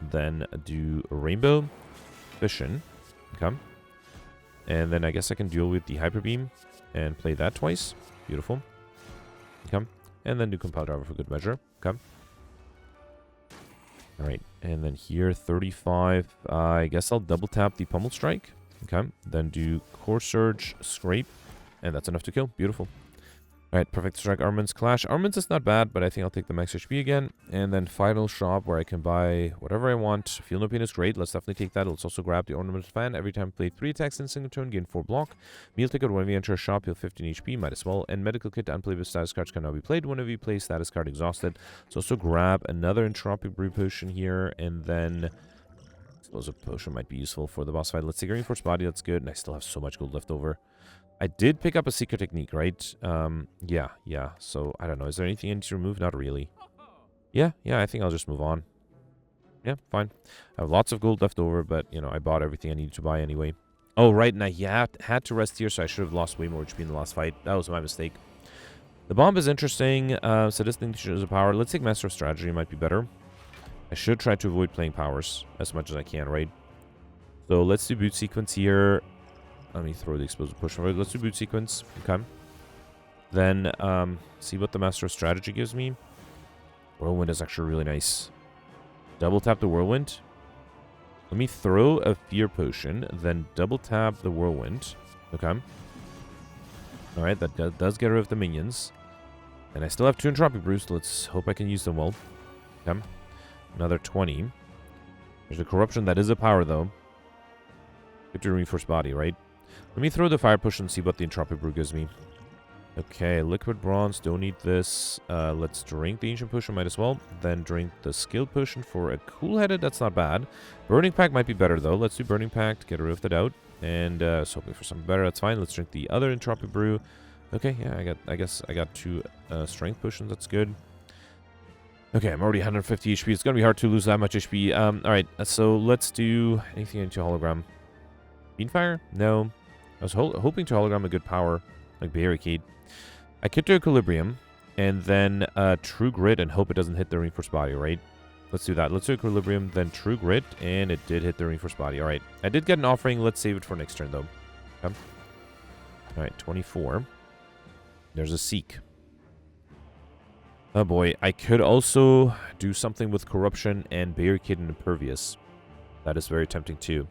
Then do Rainbow Vision. Okay. And then I guess I can deal with the Hyper Beam and play that twice. Beautiful. Okay. And then do Compile Driver for good measure. Okay. Alright, and then here, 35. I guess I'll double tap the Pummel Strike. Okay. Then do Core Surge, Scrape. And that's enough to kill. Beautiful. Alright, Perfect Strike, Armaments, Clash. Armaments is not bad, but I think I'll take the max HP again. And then Final Shop, where I can buy whatever I want. Feel No Pain is great. Let's definitely take that. Let's also grab the Ornamented Fan. Every time play 3 attacks in a single turn, gain 4 block. Meal Ticket, whenever you enter a shop, heal 15 HP. Might as well. And Medical Kit, unplayable status cards can now be played whenever you play status card exhausted. Let's also grab another Entropic Brew Potion here. And then... Explosive Potion might be useful for the boss fight. Let's take a Reinforced Body. That's good. And I still have so much gold left over. I did pick up a Secret Technique, right? Yeah. So, I don't know. Is there anything I need to remove? Not really. Yeah, I think I'll just move on. Yeah, fine. I have lots of gold left over, but, you know, I bought everything I needed to buy anyway. Oh, right, and I had to rest here, so I should have lost way more HP in the last fight. That was my mistake. The Bomb is interesting. Sadistic is a power. Let's take Master of Strategy. Might be better. I should try to avoid playing powers as much as I can, right? So, let's do Boot Sequence here. Let me throw the Explosive Push forward. Let's do Boot Sequence. Okay. Then, see what the Master of Strategy gives me. Whirlwind is actually really nice. Double tap the Whirlwind. Let me throw a Fear Potion, then double tap the Whirlwind. Okay. Alright, that does get rid of the minions. And I still have 2 Entropic Brews. Let's hope I can use them well. Okay. Another 20. There's a Corruption. That is a power, though. Get to Reinforced Body, right? Let me throw the fire potion and see what the entropy brew gives me. Okay, liquid bronze, don't need this. Let's drink the ancient potion, might as well. Then drink the skill potion for a cool-headed, that's not bad. Burning pact might be better though. Let's do burning pact, get rid of the doubt. And so hoping for something better, that's fine. Let's drink the other entropy brew. Okay, yeah, I guess I got 2 strength potions, that's good. Okay, I'm already 150 HP. It's gonna be hard to lose that much HP. Alright, so let's do anything into hologram. Beanfire? No. I was hoping to hologram a good power, like barricade. I could do Equilibrium, and then True Grit, and hope it doesn't hit the Reinforced Body, right? Let's do that. Let's do Equilibrium, then True Grit, and it did hit the Reinforced Body. Alright, I did get an offering. Let's save it for next turn, though. Okay. Alright, 24. There's a Seek. Oh boy, I could also do something with Corruption and Barricade and Impervious. That is very tempting, too.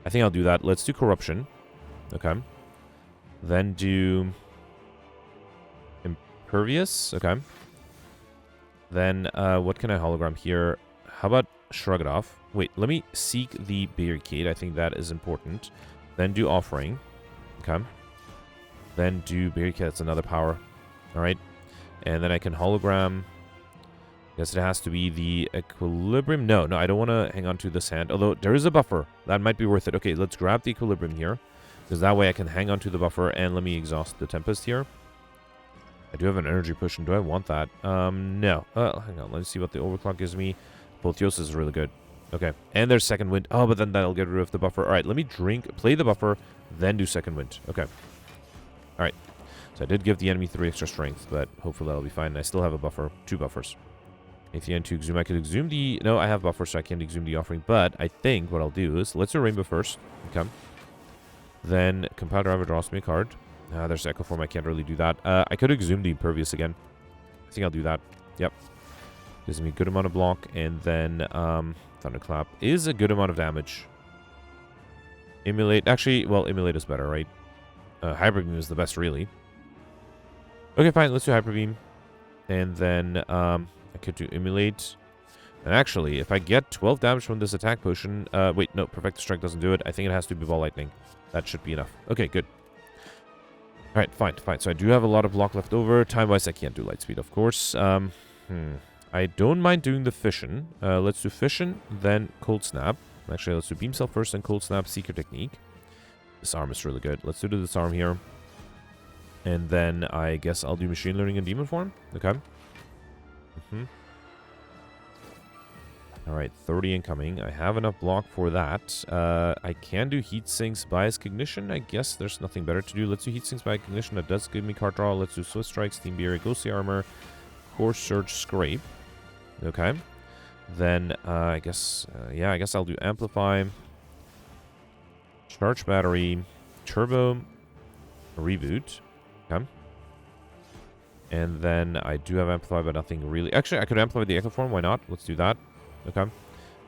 I think I'll do that. Let's do Corruption. Okay. Then do Impervious. Okay. Then, what can I hologram here? How about Shrug It Off? Wait, let me seek the Barricade. I think that is important. Then do Offering. Okay. Then do Barricade. That's another power. Alright. And then I can hologram. I guess it has to be the Equilibrium. No, I don't want to hang on to this hand. Although, there is a buffer. That might be worth it. Okay, let's grab the Equilibrium here. Because that way I can hang on to the buffer. And let me exhaust the Tempest here. I do have an energy potion. Do I want that? No. Hang on. Let's see what the Overclock gives me. Apotheosis is really good. Okay. And there's Second Wind. Oh, but then that'll get rid of the buffer. Alright, let me play the buffer, then do Second Wind. Okay. Alright. So I did give the enemy 3 extra strength, but hopefully that'll be fine. I still have a buffer. 2 buffers. Athean to exhume. I could exhume the... No, I have buffers, so I can't exhume the offering. But I think what I'll do is... Let's do Rainbow first. Okay. Then Compile Driver draws me a card. There's Echo Form. I can't really do that. I could exhume the Impervious again. I think I'll do that. Yep. Gives me a good amount of block. And then Thunderclap is a good amount of damage. Immolate. Actually, well, Immolate is better, right? Hybrid Beam is the best, really. Okay, fine. Let's do Hyper Beam. And then I could do Immolate. And actually, if I get 12 damage from this attack potion... wait, no. Perfect Strike doesn't do it. I think it has to be Ball Lightning. That should be enough. Okay, good. Alright, fine. So I do have a lot of block left over. Time-wise, I can't do Lightspeed, of course. I don't mind doing the Fission. Let's do Fission, then Cold Snap. Actually, let's do Beam Cell first, then Cold Snap, Seeker Technique. Disarm is really good. Let's do the Disarm here. And then I guess I'll do Machine Learning in Demon Form. Okay. Alright, 30 incoming. I have enough block for that. I can do Heat Sinks Bias Cognition. I guess there's nothing better to do. Let's do Heat Sinks Bias Cognition. That does give me card draw. Let's do Swift Strike, Steam Barrier, Ghostly Armor, Core Surge, Scrape. Okay. Then, I guess I'll do Amplify, Charge Battery, Turbo, Reboot. Okay. And then I do have Amplify, but nothing really... Actually, I could Amplify the Echo Form. Why not? Let's do that. Okay.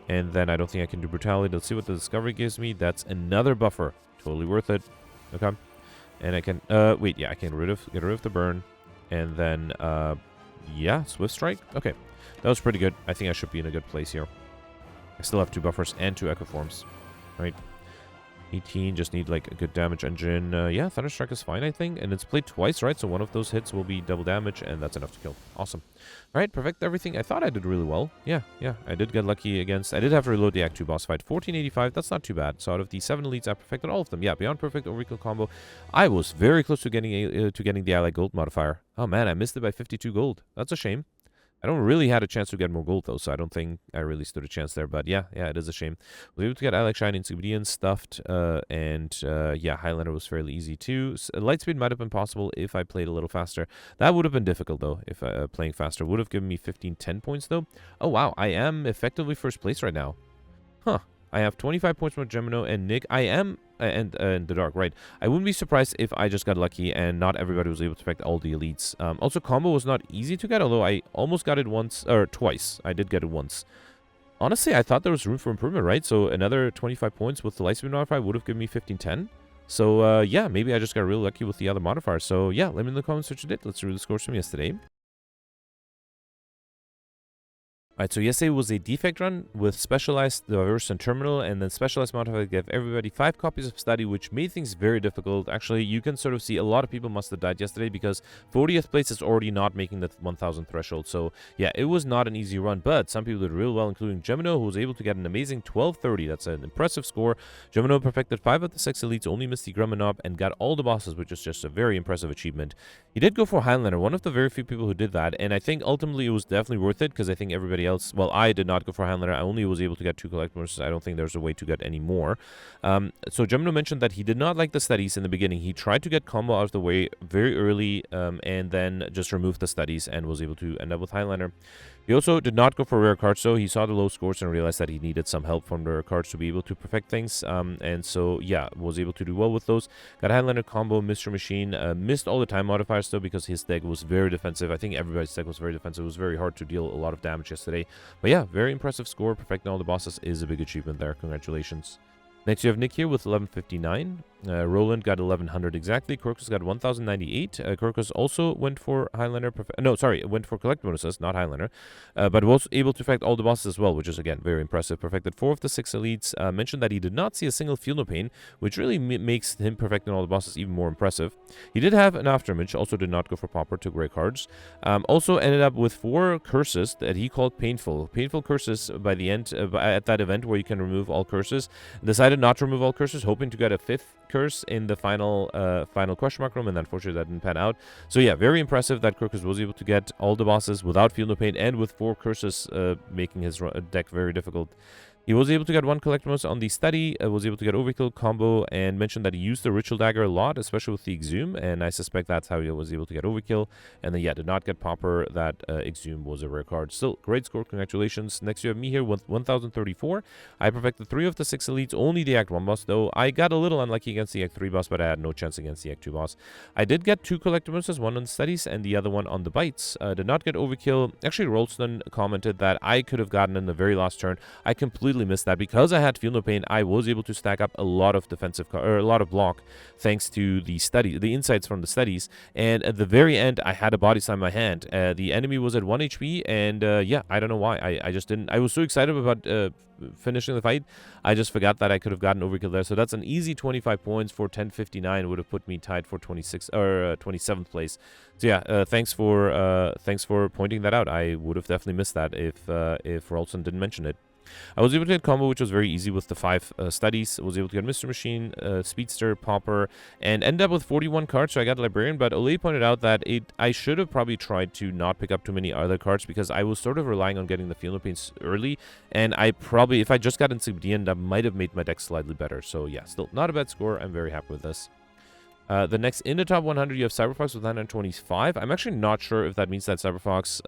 And then I don't think I can do Brutality. Let's see what the Discovery gives me. That's another buffer. Totally worth it. Okay. And I can... wait, yeah, I can get rid of the Burn. And then, yeah, Swift Strike. Okay. That was pretty good. I think I should be in a good place here. I still have 2 buffers and 2 Echo Forms. Right. 18, just need like a good damage engine. Yeah, Thunderstruck is fine, I think. And it's played twice, right? So one of those hits will be double damage, and that's enough to kill. Awesome. All right, perfect everything. I thought I did really well. Yeah, I did get lucky against... I did have to reload the Act 2 boss fight. 1485, that's not too bad. So out of the 7 elites, I perfected all of them. Yeah, beyond perfect overkill combo. I was very close to getting the ally gold modifier. Oh man, I missed it by 52 gold. That's a shame. I don't really had a chance to get more gold, though, so I don't think I really stood a chance there. But yeah, it is a shame. We were able to get Alex Shine, Insidian stuffed, yeah, Highlander was fairly easy, too. Lightspeed might have been possible if I played a little faster. That would have been difficult, though, if playing faster. Would have given me 10 points, though. Oh, wow, I am effectively first place right now. Huh. I have 25 points from Gemino and Nick. I am... and the Dark, right. I wouldn't be surprised if I just got lucky and not everybody was able to affect all the elites. Also, combo was not easy to get, although I almost got it once, or twice. I did get it once. Honestly, I thought there was room for improvement, right? So another 25 points with the Lightspeed modifier would have given me 10. So, yeah, maybe I just got really lucky with the other modifiers. So, yeah, let me know in the comments what you did. Let's review the scores from yesterday. Alright, so yesterday was a defect run with specialized diverse and terminal, and then specialized modifier gave everybody 5 copies of study, which made things very difficult. Actually, you can sort of see a lot of people must have died yesterday because 40th place is already not making the 1000 threshold. So yeah, it was not an easy run, but some people did real well, including Gemino, who was able to get an amazing 1230. That's an impressive score. Gemino perfected 5 of the 6 elites, only missed the Grummanop, and got all the bosses, which is just a very impressive achievement. He did go for Highlander, one of the very few people who did that, and I think ultimately it was definitely worth it because I think everybody else, well, I did not go for Highlander. I only was able to get 2 collectibles. I don't think there's a way to get any more. So Gemino mentioned that he did not like the studies in the beginning. He tried to get combo out of the way very early and then just removed the studies and was able to end up with Highlander. He also did not go for rare cards, so he saw the low scores and realized that he needed some help from the rare cards to be able to perfect things. And so, yeah, was able to do well with those. Got Highlander combo, Mr. Machine. Missed all the time modifiers, though, because his deck was very defensive. I think everybody's deck was very defensive. It was very hard to deal a lot of damage yesterday. But yeah, very impressive score. Perfecting all the bosses is a big achievement there. Congratulations. Next, you have Nick here with 1159. Roland got 1100 exactly. Crocus got 1098. Crocus also went for Highlander. Went for collect bonuses, not Highlander. But was able to perfect all the bosses as well, which is, again, very impressive. Perfected 4 of the 6 elites. Mentioned that he did not see a single Feel No Pain, which really makes him perfecting all the bosses even more impressive. He did have an Afterimage, also did not go for Popper, took rare cards. Also ended up with 4 curses that he called painful. Painful curses by the end, at that event where you can remove all curses. Decided not to remove all curses, hoping to get a 5th curse in the final question mark room, and unfortunately that didn't pan out. So yeah, very impressive that Crocus was able to get all the bosses without Feel No Pain and with 4 curses, making his deck very difficult. He was able to get 1 collectibles on the study, was able to get overkill combo, and mentioned that he used the ritual dagger a lot, especially with the exhume, and I suspect that's how he was able to get overkill. And then yeah, did not get popper. That exhume was a rare card. Still, great score, congratulations. Next you have me here with 1034. I perfected 3 of the 6 elites, only the Act 1 boss though. I got a little unlucky against the Act 3 boss, but I had no chance against the Act 2 boss. I did get 2 collectibles, one on studies and the other one on the bites. Did not get overkill. Actually, Rolston commented that I could have gotten in the very last turn. I completely missed that. Because I had Feel No Pain, I was able to stack up a lot of defensive or a lot of block thanks to the insights from the studies. And at the very end, I had a body slam in my hand. The enemy was at 1 HP, and yeah, I don't know why. I just didn't. I was so excited about finishing the fight, I just forgot that I could have gotten overkill there. So that's an easy 25 points for 1059. Would have put me tied for 26 or 27th place. So yeah, thanks for pointing that out. I would have definitely missed that if Rolston didn't mention it. I was able to get combo, which was very easy with the 5 studies. I was able to get Mr. Machine, Speedster, Popper, and ended up with 41 cards, so I got Librarian. But Ole pointed out that I should have probably tried to not pick up too many other cards because I was sort of relying on getting the Feel No Pains early, and I probably, if I just got Insignian, that might have made my deck slightly better. So yeah, still not a bad score. I'm very happy with this. The next in the top 100, you have Cyberfox with 925. I'm actually not sure if that means that Cyberfox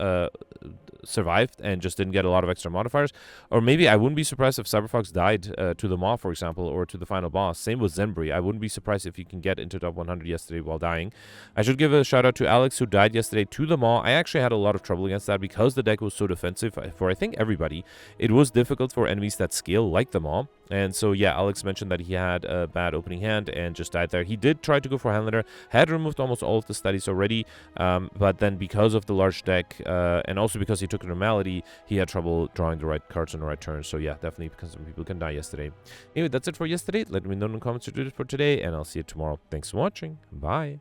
survived and just didn't get a lot of extra modifiers. Or maybe I wouldn't be surprised if Cyberfox died to the Maw, for example, or to the final boss. Same with Zembri. I wouldn't be surprised if you can get into top 100 yesterday while dying. I should give a shout out to Alex, who died yesterday to the Maw. I actually had a lot of trouble against that because the deck was so defensive for, I think, everybody. It was difficult for enemies that scale like the Maw. And so, yeah, Alex mentioned that he had a bad opening hand and just died there. He did try to go for Highlander, had removed almost all of the studies already, but then because of the large deck, and also because he took a normality, he had trouble drawing the right cards on the right turn. So, yeah, definitely because some people can die yesterday. Anyway, that's it for yesterday. Let me know in the comments to do it for today, and I'll see you tomorrow. Thanks for watching. Bye.